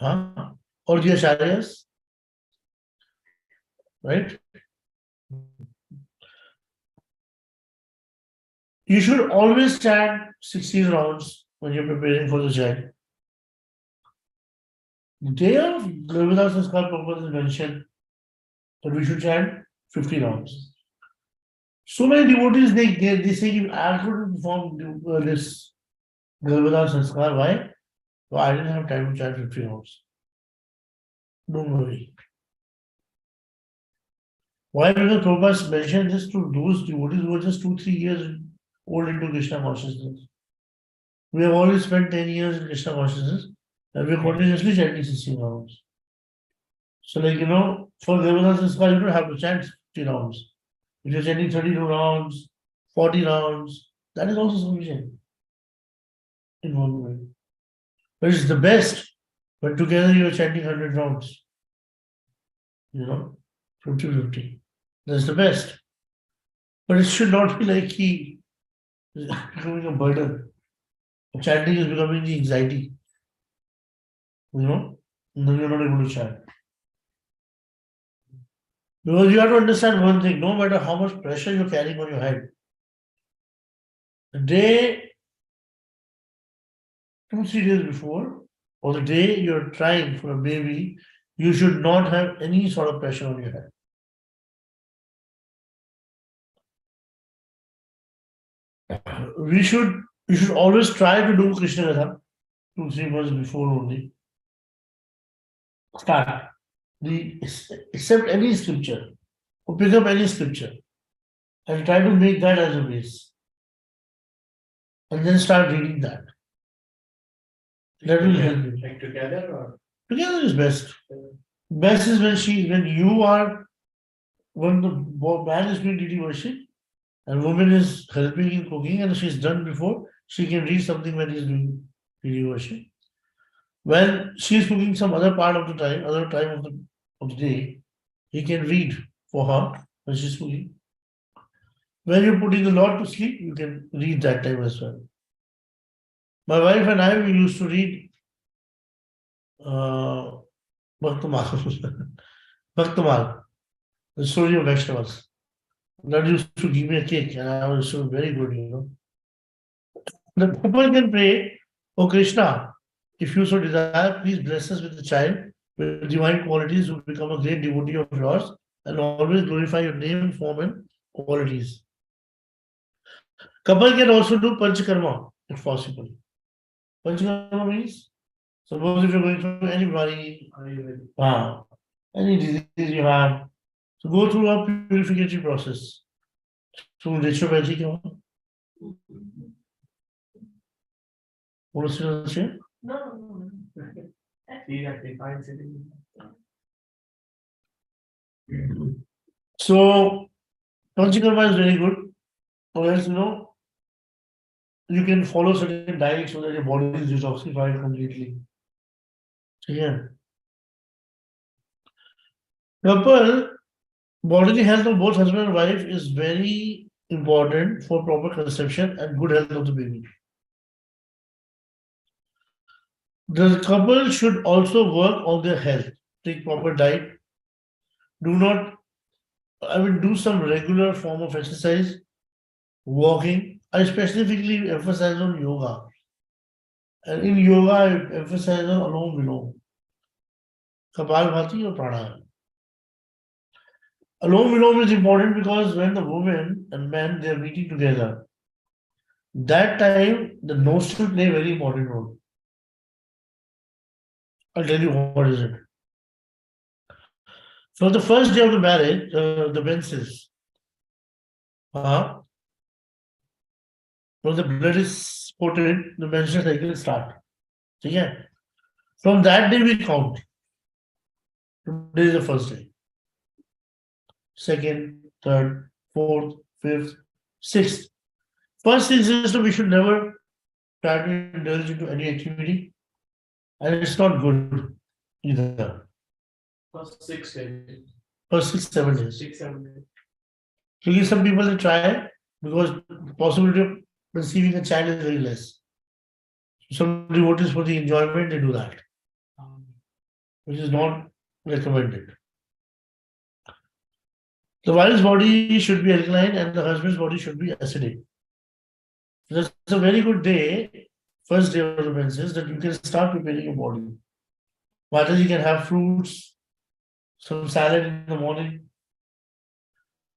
or the Acharyas, right? You should always stand 16 rounds when you're preparing for the child. The day of Garbhadaan Sanskar purpose is mentioned that we should chant 50 rounds. So many devotees they say I couldn't perform this Garbhadaan Sanskar. Why? So I didn't have time to chant 50 rounds. Don't worry. Why? Because Prabhupada mentioned this to those devotees who were just 2-3 years old into Krishna consciousness. We have already spent 10 years in Krishna consciousness and we are continuously chanting 16 rounds. So, like, for Garbhadaan Sanskar, you don't have to chant 50 rounds. If you're chanting 32 rounds, 40 rounds, that is also sufficient in one way. But it's the best when together you're chanting 100 rounds. 50-50. That's the best. But it should not be like he is becoming a burden. Chanting is becoming the anxiety. And then you're not able to chant. Because you have to understand one thing, no matter how much pressure you're carrying on your head, the day 2-3 days before, or the day you're trying for a baby, you should not have any sort of pressure on your head. You should always try to do Krishna Katha 2-3 months before only. Start. Accept any scripture, or pick up any scripture, and try to make that as a base. And then start reading that. That will help you. Like together or? Together is best. Best is when the man is doing deity worship and woman is helping in cooking and she's done before, she can read something when he's doing deity worship. When she's cooking some other time of the day, he can read for her when she's cooking. When you're putting the Lord to sleep, you can read that time as well. My wife and I, we used to read Bhaktamal, the story of vegetables. That used to give me a kick, and I was so very good. The couple can pray, "Oh Krishna, if you so desire, please bless us with a child with divine qualities who become a great devotee of yours and always glorify your name, form, and qualities." Couple can also do Panchakarma if possible. Panchakarma means, suppose if you're going through any disease you have, so go through a purification process. Through naturopathy, what is it? No. See that defines it. So, Panchakarma is very good. Or else, you can follow certain diets so that your body is detoxified completely. So, yeah. Couple, bodily health of both husband and wife is very important for proper conception and good health of the baby. The couple should also work on their health, take proper diet, do some regular form of exercise, walking. I specifically emphasize on yoga. And in yoga, I emphasize on Alom Vilom, Kapalbhati or Pranayama. Alom Vilom is important because when the woman and man they are meeting together, that time the nostril play a very important role. I'll tell you what is it. So the first day of the marriage, the menses, when the blood is put in, the menstrual cycle start. So yeah, from that day we count. Today is the first day. Second, third, fourth, fifth, sixth. First thing is we should never try to indulge into any activity, and it's not good either. First 6 days. First 6-7 days. 6-7 days. So some people they try because the possibility of conceiving a child is very less. Some devotees for the enjoyment they do that, which is not recommended. The wife's body should be alkaline and the husband's body should be acidic. That's a very good day, first day of the menses, that you can start preparing your body. Mataji can have fruits, some salad in the morning.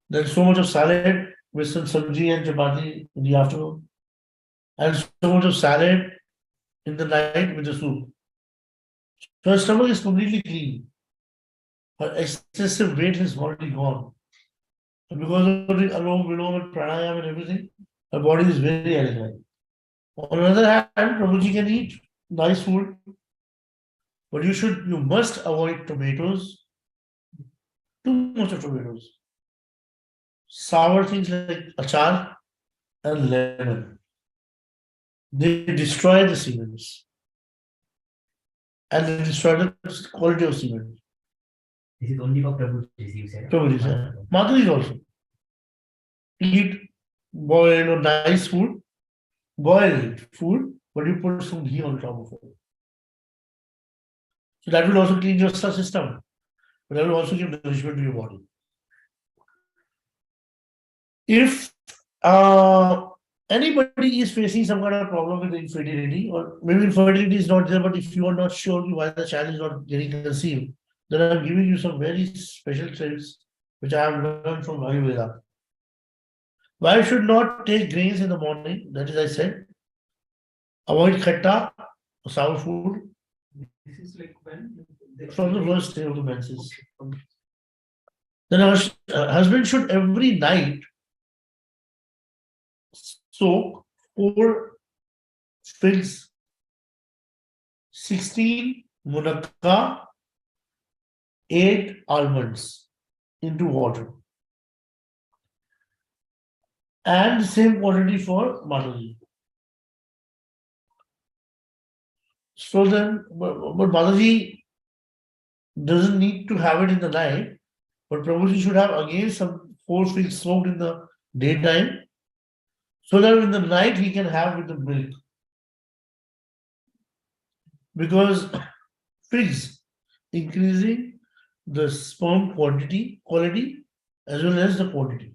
There's so much of salad with some sabji and chapati in the afternoon. And so much of salad in the night with the soup. So her stomach is completely clean. Her excessive weight is already gone. And because of the alone below and pranayam and everything, her body is very alkaline. On the other hand, Prabhuji can eat nice food, but you must avoid tomatoes, too much of tomatoes. Sour things like achar and lemon. They destroy the seeds and they destroy the quality of semen. This is only for Prabhu, you said. Prabhuji said. Madhuri also. Eat boiled or nice food, boiled food, but you put some ghee on top of it. So that will also clean your system, but that will also give nourishment to your body. If anybody is facing some kind of problem with infertility, or maybe infertility is not there, but if you are not sure why the child is not getting conceived, then I'm giving you some very special tips which I have learned from Ayurveda. Why should not take grains in the morning? That is, I said, avoid khatta, sour food. This is like when? From the first day of the menses. Then our husband should every night soak 4 figs, 16 munakka, 8 almonds into water. And the same quantity for Mataji. So then, but Mataji doesn't need to have it in the night, but Prabhuji should have again some 4 figs soaked in the daytime, so that in the night he can have with the milk. Because figs increasing the sperm quality as well as the quantity.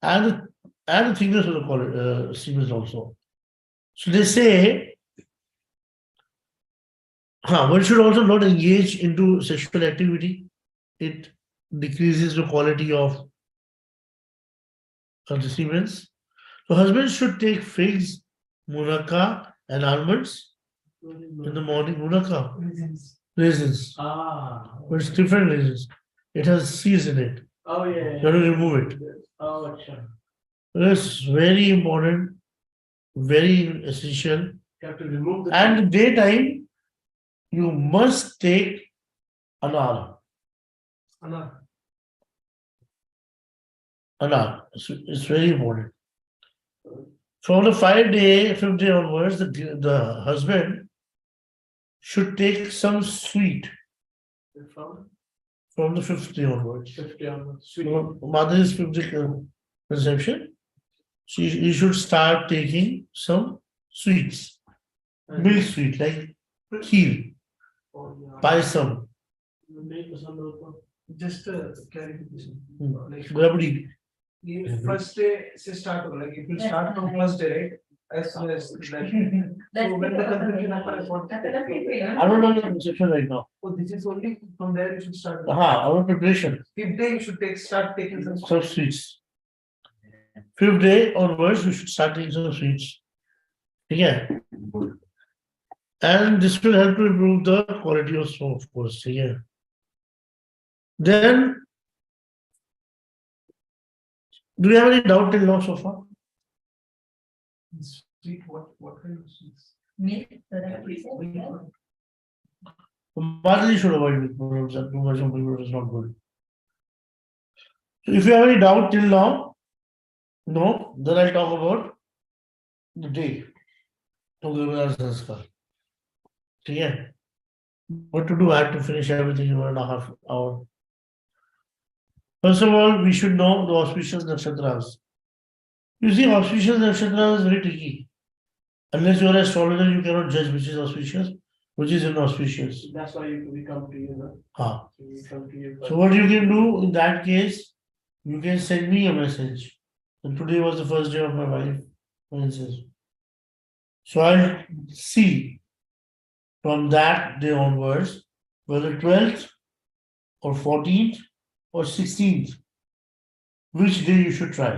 And the thickness of the semen also. So they say one should also not engage into sexual activity. It decreases the quality of the semens. So husbands should take figs, munakka, and almonds in the morning. Munakka, raisins. But it's different raisins. It has seeds in it. Oh yeah. You have to remove it. Oh sure. It's very important, very essential. You have to remove the. And in daytime, you must take anar. Anna, Anar. It's very important. From the 5th day onwards, the husband should take some sweet from the 5th day onwards. 50 onwards. Sweet. Mother is 5th day conception. You should start taking some sweets, milk sweet like kheer, paisam, just clarification. Like garbhadaan. in first day, say start like it will start from first day, right? As soon as that. So when the conception happens, what? I don't know the conception right now. Oh, this is only from there you should start. Our preparation, 5th day you should start taking some. some sweets. 5th day onwards, we should start taking some sweets. Yeah. And this will help to improve the quality of sperm, of course. Yeah. Then, do you have any doubt till now so far? Sweet, what kind of sweets? Milk. Barley should avoid with products and too much of milk is not good. So if you have any doubt till now, no, then I'll talk about the day of Garbhadaan Sanskar. So yeah, what to do? I have to finish everything in 1.5 hours. First of all, we should know the auspicious nakshatras. You see, auspicious nakshatra is very tricky. Unless you are an astrologer, you cannot judge which is auspicious, which is inauspicious. That's why we come to you now. Ah. So we come to you. So what you can do in that case, you can send me a message. And today was the first day of my wife menses. So I'll see from that day onwards, whether 12th or 14th or 16th, which day you should try.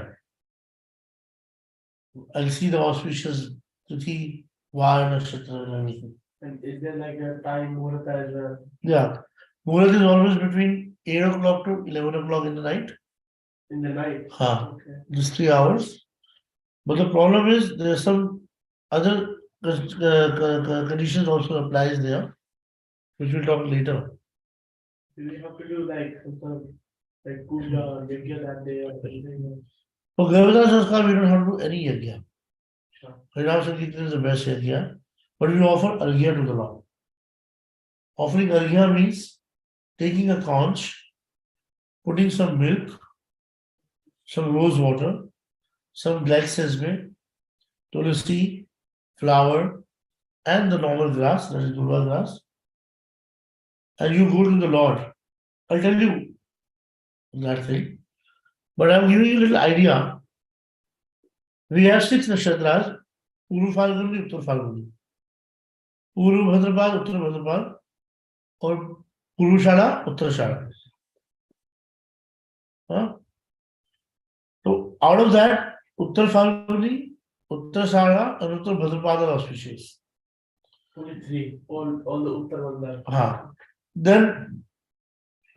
I'll see the auspicious Tithi, Var, Nakshatra and everything. And is there like a time Muhurat as well? Yeah, Muhurat is always between 8 o'clock to 11 o'clock in the night. In the night? Huh. Okay. Just 3 hours. But the problem is there are some other conditions also applies there, which we'll talk later. Do we have to do like some sort of like puja or yajna that day or something? For Garbhadaan Sanskar, we don't have to do any yajna. Sure. Harinam Sankirtan is the best yajna, but we offer arghya to the Lord. Offering arghya means taking a conch, putting some milk, some rose water, some black sesame, tulsi, flower, and the normal grass, that is durva grass, and you go to the Lord. I'll tell you that thing, but I'm giving you a little idea. We have 6 nakshatras: Purva Falguni, Uttar Falguni, Purva Bhadrapad, Uttar Bhadrapad, or Purushada, Uttarashada. Huh? So out of that, Uttar Falguni, Uttarashada, and Uttar Bhadrapad are auspicious. Only three, all the Uttar ones are. Huh. Then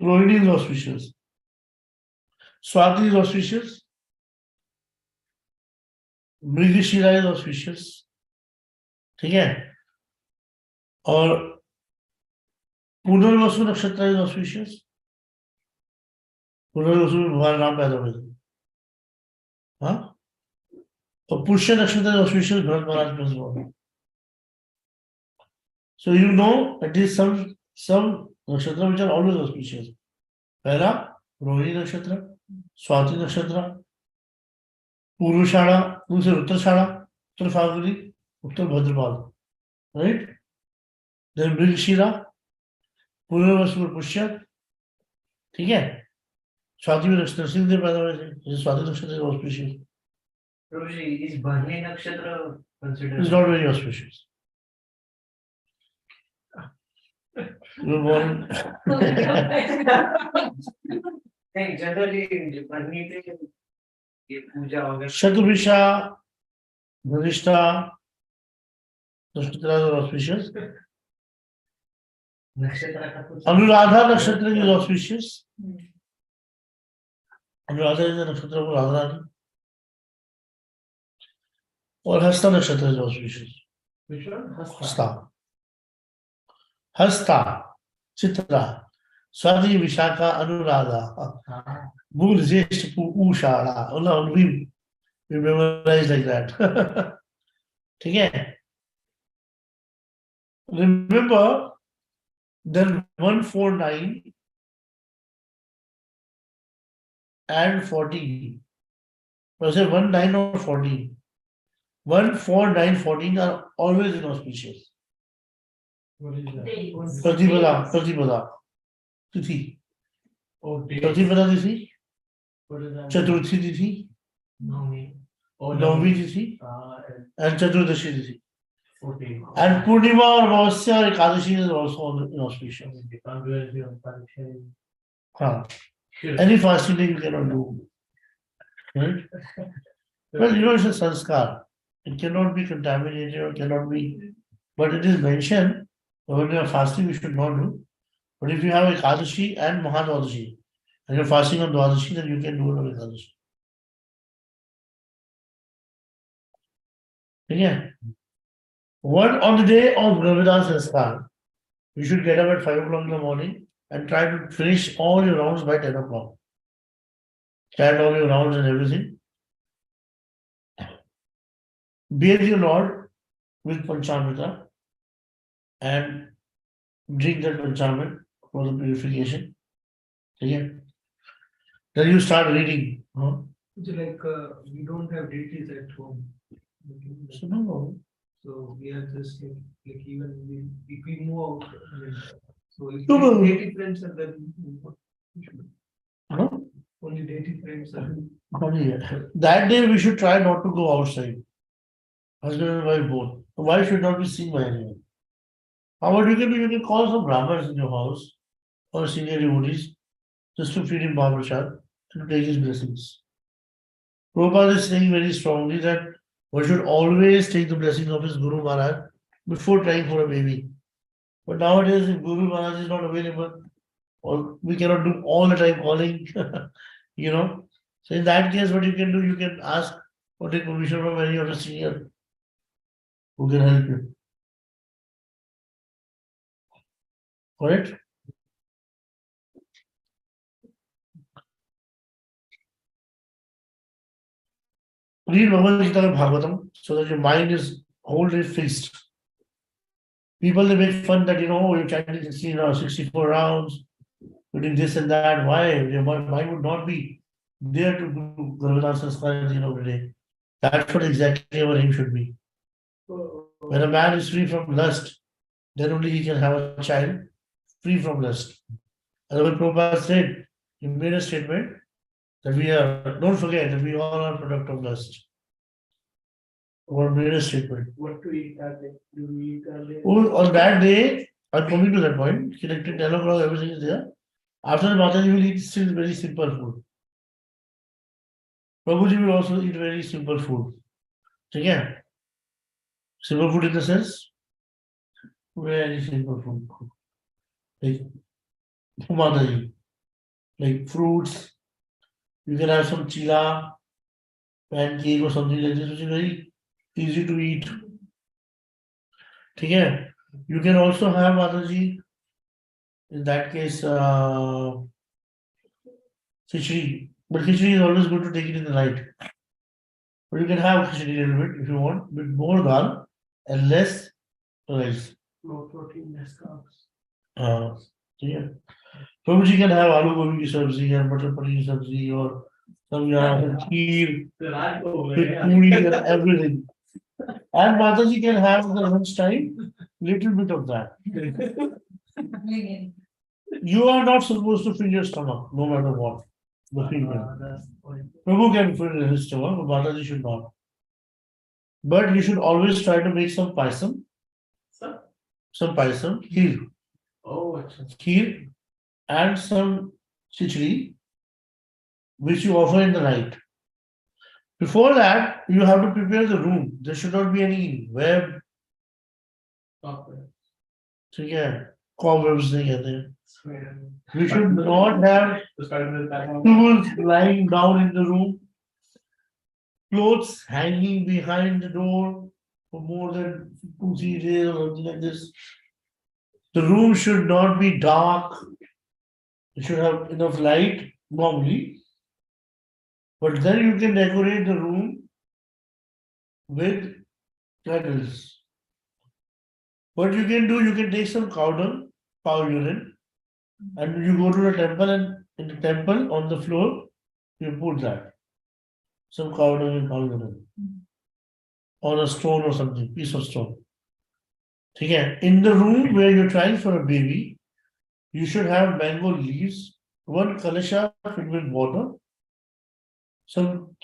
Rohini is auspicious. Swati is auspicious. Mrigashira is auspicious. ठीक है और पुनर्वसु नक्षत्र is auspicious. Punarvasu में भगवान राम पैदा हुए थे. हाँ और पुष्य नक्षत्र is auspicious. Bharat Maharaj was born. So you know at least some nakshatra which are always auspicious. पहला रोहिणी नक्षत्र, स्वाति नक्षत्र, पूर्वाषाढ़ा, दूसरे उत्तराषाढ़ा, उत्तर फाल्गुनी, उत्तर भद्रपाद, right? Then मृगशीरा, पुनर्वसु और पुष्य, ठीक है? स्वाति में नरसिंह देव पैदा हुए थे, स्वाति नक्षत्र is auspicious. Prabhuji, is Bharni Nakshatra considered? It's not very auspicious. You were born. नहीं, generally Bharni पे ये पूजा वगैरह. Shaturvisha, Dhanishta, Nashtras are auspicious. नक्षत्र का कुछ. Anuradha Nakshatra is auspicious. Anuradha is the Nakshatra for Radharani. Or Hasta Nakshatra is auspicious. Which one? Hasta. Hasta, Chitra, Swati, Vishaka, Anuradha, Mool, Zesht, Ushara. Oh no, we memorize like that. Okay. Remember, then 149 and 14. Was it 19 or 14? 149, 14 are always inauspicious. What is that? Days. Pratipada, Tithi. Oh, days. Pratipada Tithi, What is that? Chaturthi Tithi, No, Oh, Navami Tithi, and and Chaturdashi Tithi. 14. And Purnima or Amavasya or Ekadashi is also inauspicious. You can't do anything on Sunday. Huh. Sure. Any fasting day you cannot do. Right? Well, you know, it's a sanskar. It cannot be contaminated or cannot be, but it is mentioned that when you are fasting, you should not do. But if you have Ekadashi and Mahadvadashi, and you're fasting on Dwadashi, then you can do it on Ekadashi. Yeah. One on the day of Garbhadaan Sanskar, you should get up at 5 o'clock in the morning and try to finish all your rounds by 10 o'clock. Chant all your rounds and everything. Bathe your Lord with Panchamrita and drink that Panchamrit for the purification. Yeah. Then you start reading. Huh? It's like we don't have deities at home. So no. So we are just like even if we move out, I mean, so if No. deity friends are then Huh? only deity friends are. Only that day we should try not to go outside. Husband and wife both. The wife should not be seen by anyone. How about you can call some Brahmins in your house or senior devotees just to feed him Baba Prasad and take his blessings. Prabhupada is saying very strongly that one should always take the blessings of his Guru Maharaj before trying for a baby. But nowadays, if Guru Maharaj is not available, or we cannot do all the time calling, you know. So in that case, what you can do, you can ask or take permission from any of the senior who can help you. Correct? Read Bhagavad Gita and Bhagavatam so that your mind is wholly fixed. People they make fun that you're chanting 16 or 64 rounds, doing this and that. Why? Your mind would not be there to do Garbhadaan Sanskar at the end of the day. That's what exactly our aim should be. When a man is free from lust, then only he can have a child free from lust. As what Prabhupada said, he made a statement that don't forget that we all are product of lust. What made a statement. What to eat that day? Do we eat that day? On that day, I'm coming to that point, connected 10 o'clock, everything is there. After the Mataji will eat still very simple food. Prabhuji will also eat very simple food. Okay? Simple food in the sense? Very simple food. Like Mataji. Like fruits. You can have some chila, pancake or something like this, which is very easy to eat. Okay? You can also have Mataji, in that case, khichdi. But khichdi is always good to take it in the night. But you can have khichdi a little bit if you want, with more dal and less rice. Low protein, less carbs. Yeah. Prabhuji can have aloo gobi ki sabzi and butter paneer sabzi or some kheer, with puri and everything. And Mataji can have the lunch time, little bit of that. You are not supposed to fill your stomach, no matter what. The female. That's the point. Prabhu can fill his stomach, but Mataji should not. But you should always try to make some paisam, kheer, Oh, अच्छा. kheer, and some khichdi, which you offer in the night. Before that, you have to prepare the room. There should not be any web, ठीक है, cobwebs नहीं कहते हैं. We should not have tools lying down in the room, clothes hanging behind the door for more than 2-3 days or something like this. The room should not be dark. It should have enough light normally. But then you can decorate the room with candles. What you can do, you can take some cow dung, cow urine, and you go to the temple, and in the temple on the floor, you put that. Some cow dung and cow urine. On a stone or something, piece of stone. Okay. In the room where you're trying for a baby, you should have mango leaves, one kalasha filled with water, some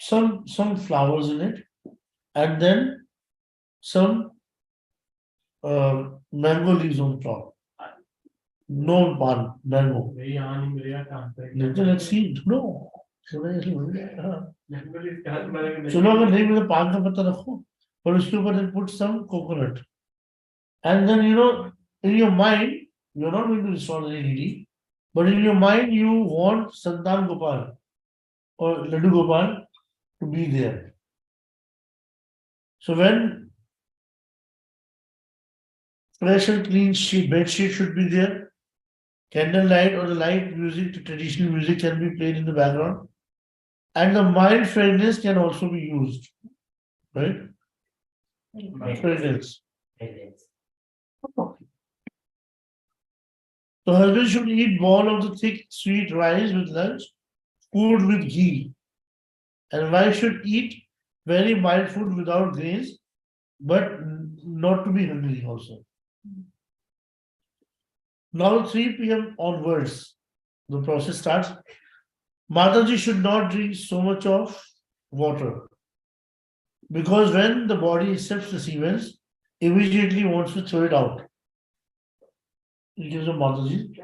flowers in it, and then some mango leaves on top. No pan, mango. Let's see. No. सुनो अगर नहीं मिले पान का पत्ता रखो और उसके ऊपर then put some coconut. And then in your mind, you're not going to install any deity, but in your mind you want Santan Gopal or Laddu Gopal to be there. So when fresh and clean bed sheet should be there, candlelight or the light music, the traditional music can be played in the background, and the mild fragrance can also be used, right? Fragrance. The husband should eat bowl of the thick sweet rice with lunch, food with ghee, and wife should eat very mild food without grains, but not to be hungry also. Now 3 p.m. onwards, the process starts. Mataji should not drink so much of water, because when the body accepts the semen, immediately wants to throw it out. He gives a Mataji.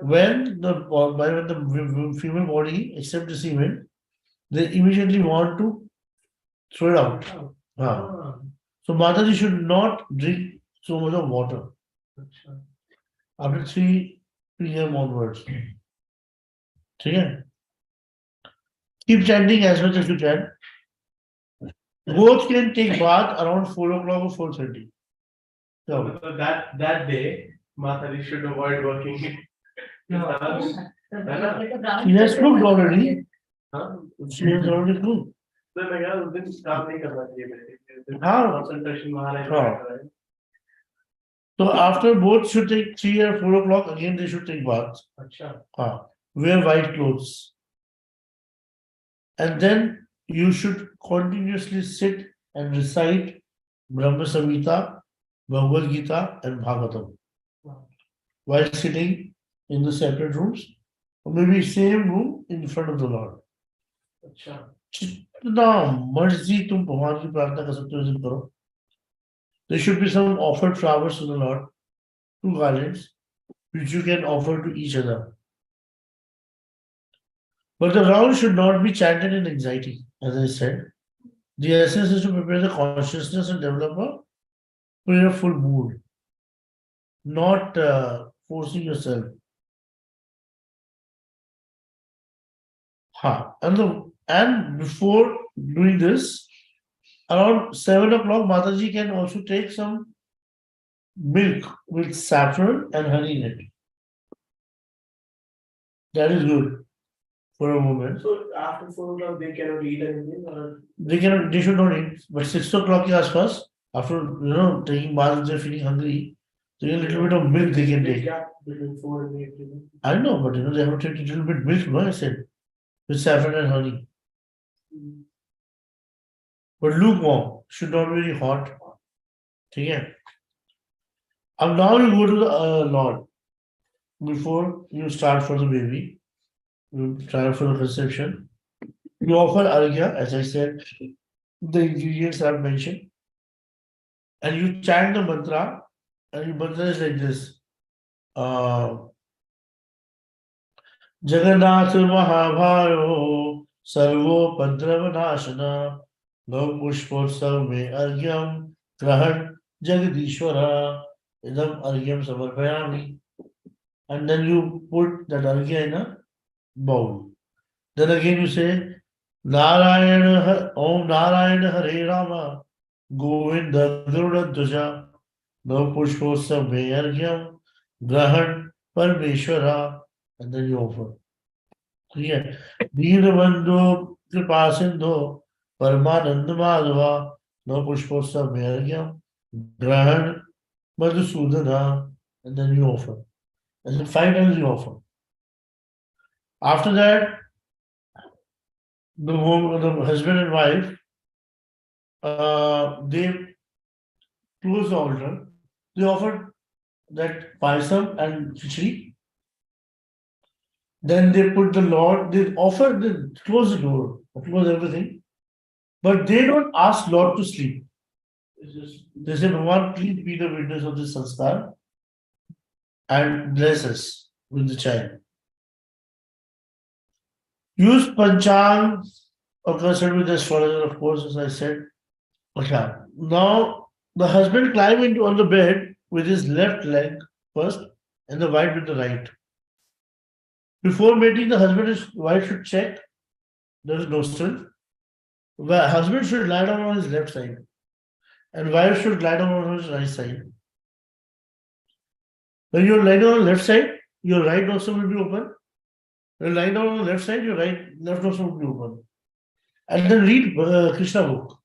When the female body accepts the semen, they immediately want to throw it out. Ah. So Mataji should not drink so much of water after 3 p.m. onwards. Okay? Keep chanting as much as you can. Both can take bath around 4 o'clock or 4:30. So, That day, Matari should avoid working. she has cooked already. हाँ? She has already cooked. तो मैं यार उस दिन काम नहीं करना चाहिए मेरे हाँ। कंसंट्रेशन वहाँ रहना हाँ। है So after both should take 3 or 4 o'clock, again they should take bath. अच्छा Wear white clothes. And then you should continuously sit and recite Brahma Samhita, Bhagavad Gita, and Bhagavatam while sitting in the separate rooms, or maybe same room in front of the Lord. अच्छा जितना मर्जी तुम भगवान की प्रार्थना कर सकते हो इसे करो. There should be some offered flowers to the Lord, 2 garlands, which you can offer to each other. But the round should not be chanted in anxiety, as I said. The essence is to prepare the consciousness and develop a prayerful mood, not forcing yourself. And before doing this, around 7 o'clock, Mataji can also take some milk with saffron and honey in it. That is good for a moment. so after 4 o'clock they cannot eat anything or They should not eat. But 6 o'clock first, after taking bath, if they're feeling hungry, so a little bit of milk they can take. gap between 4 and 8 I know, but they have to take a little bit milk, no, I said, with saffron and honey. But lukewarm, should not be very hot. Okay. And now you go to the Lord. Before you start for the baby, you start for the conception. You offer arghya, as I said, the ingredients I've mentioned. And you chant the mantra, and your mantra is like this. Jagannath Mahabhayo Sarvo Padravanaşana Nau Pushpotsav Me Argyam Grahan Jagadishwara Idam Argyam Samarpayami. And then you put that argya in a bowl. Then again you say Narayana Om Narayana Hare Rama Govinda Garuda Dvaja Nau Pushpotsav Me Argyam Grahan Parmeshwara. And then you offer. Yeah. Deenabandhu Kripasindhu Paramananda Madhava No Pushposa Mergyam Grahan Madhusudana. And then you offer. And then 5 times you offer. After that, the husband and wife they close the altar. They offer that paisam and khichdi. Then they put the Lord, they offer, they close the door, close everything. But they don't ask Lord to sleep. They say, Bhagavan, please be the witness of this sanskar and bless us with the child. Use panchang or consult with the astrologer, of course, as I said. Okay. Now, the husband climbed into on the bed with his left leg first and the wife with the right. Before mating, the husband and wife should check there is no still. The husband should lie down on his left side, and wife should lie down on his right side. When you're lying down on the left side, your right nostril will be open. When you're lying down on the left side, your left nostril will be open. And then read Krishna book.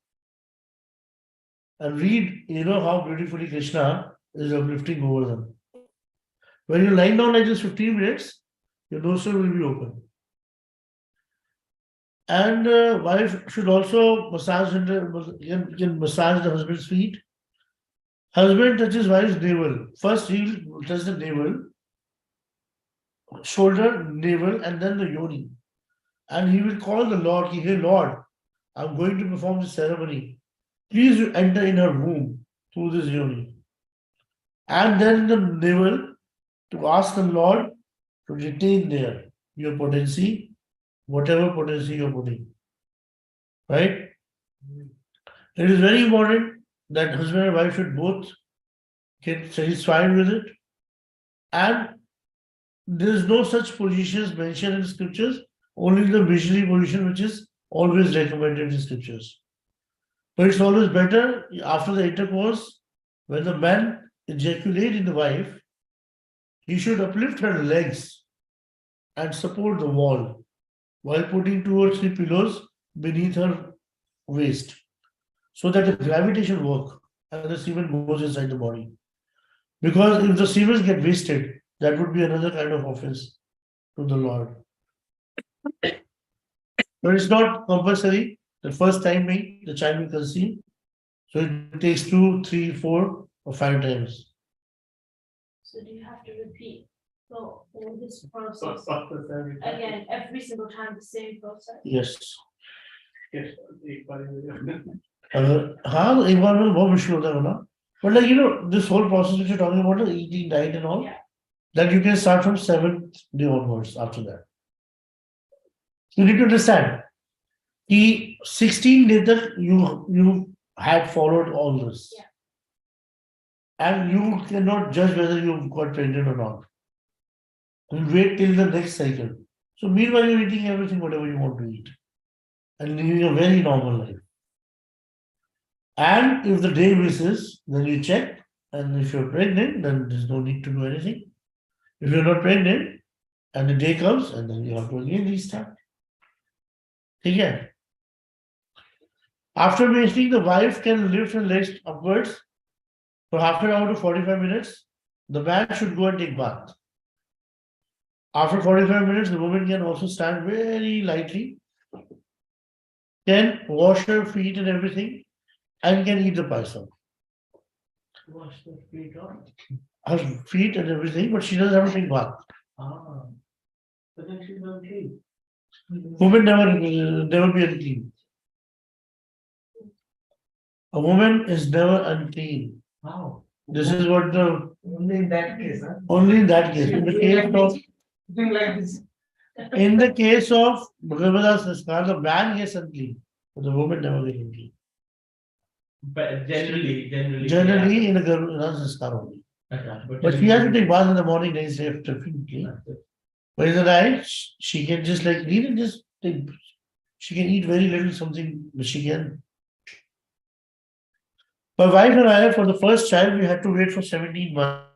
And read, how beautifully Krishna is uplifting over them. When you're lying down like this 15 minutes, your nostril will be open. And wife should also massage can massage the husband's feet. Husband touches wife's navel. First he will touch the navel, shoulder, navel, and then the yoni. And he will call the Lord, hey Lord, I'm going to perform this ceremony. Please enter in her womb through this yoni. and then the navel to ask the Lord to retain there your potency, whatever potency you're putting. Right? It is very important that husband and wife should both get satisfied with it. And there is no such positions mentioned in scriptures, only the missionary position which is always recommended in scriptures. But it's always better after the intercourse, when the man ejaculate in the wife, he should uplift her legs and support the wall while putting 2 or 3 pillows beneath her waist, so that the gravitation work and the semen goes inside the body. Because if the semen get wasted, that would be another kind of offense to the Lord. But it's not compulsory. The first time the child will conceive. So it takes 2, 3, 4, or 5 times. So do you have to repeat all this process again every single time, the same process? Yes. Yes, एक बार में- हाँ एक बार में बहुत मुश्किल होता है ना. But like this whole process which you're talking about, eating, diet and all, Yeah. that you can start from 7th day onwards after that. You need to understand. 16 days that you had followed all this. Yeah. And you cannot judge whether you got pregnant or not. You wait till the next cycle. So meanwhile you're eating everything, whatever you want to eat. And living a very normal life. And if the day misses, then you check. And if you're pregnant, then there's no need to do anything. If you're not pregnant, and the day comes, and then you have to again restart. Okay. After menstruating, the wife can lift her legs upwards for half an hour to 45 minutes. The man should go and take bath. After 45 minutes, the woman can also stand very lightly, can wash her feet and everything, and can eat the paisa. Wash the feet off. Her feet and everything, but she doesn't have to take bath. Ah. But then she's unclean. Women never be unclean. A woman is never unclean. How? This is what the Only in that case, huh? only in that case. In the case of Doing like this. Garbhadaan Sanskar, the man gets unclean, but the woman never gets unclean. But generally. Generally, yeah. in the Garbhadaan Sanskar only. Okay, But she has to take bath in the morning, then she has to feel clean. But in the night, she can just like eat and just take. She can eat very little something, but she can. My wife and I, for the first child, we had to wait for 17 months.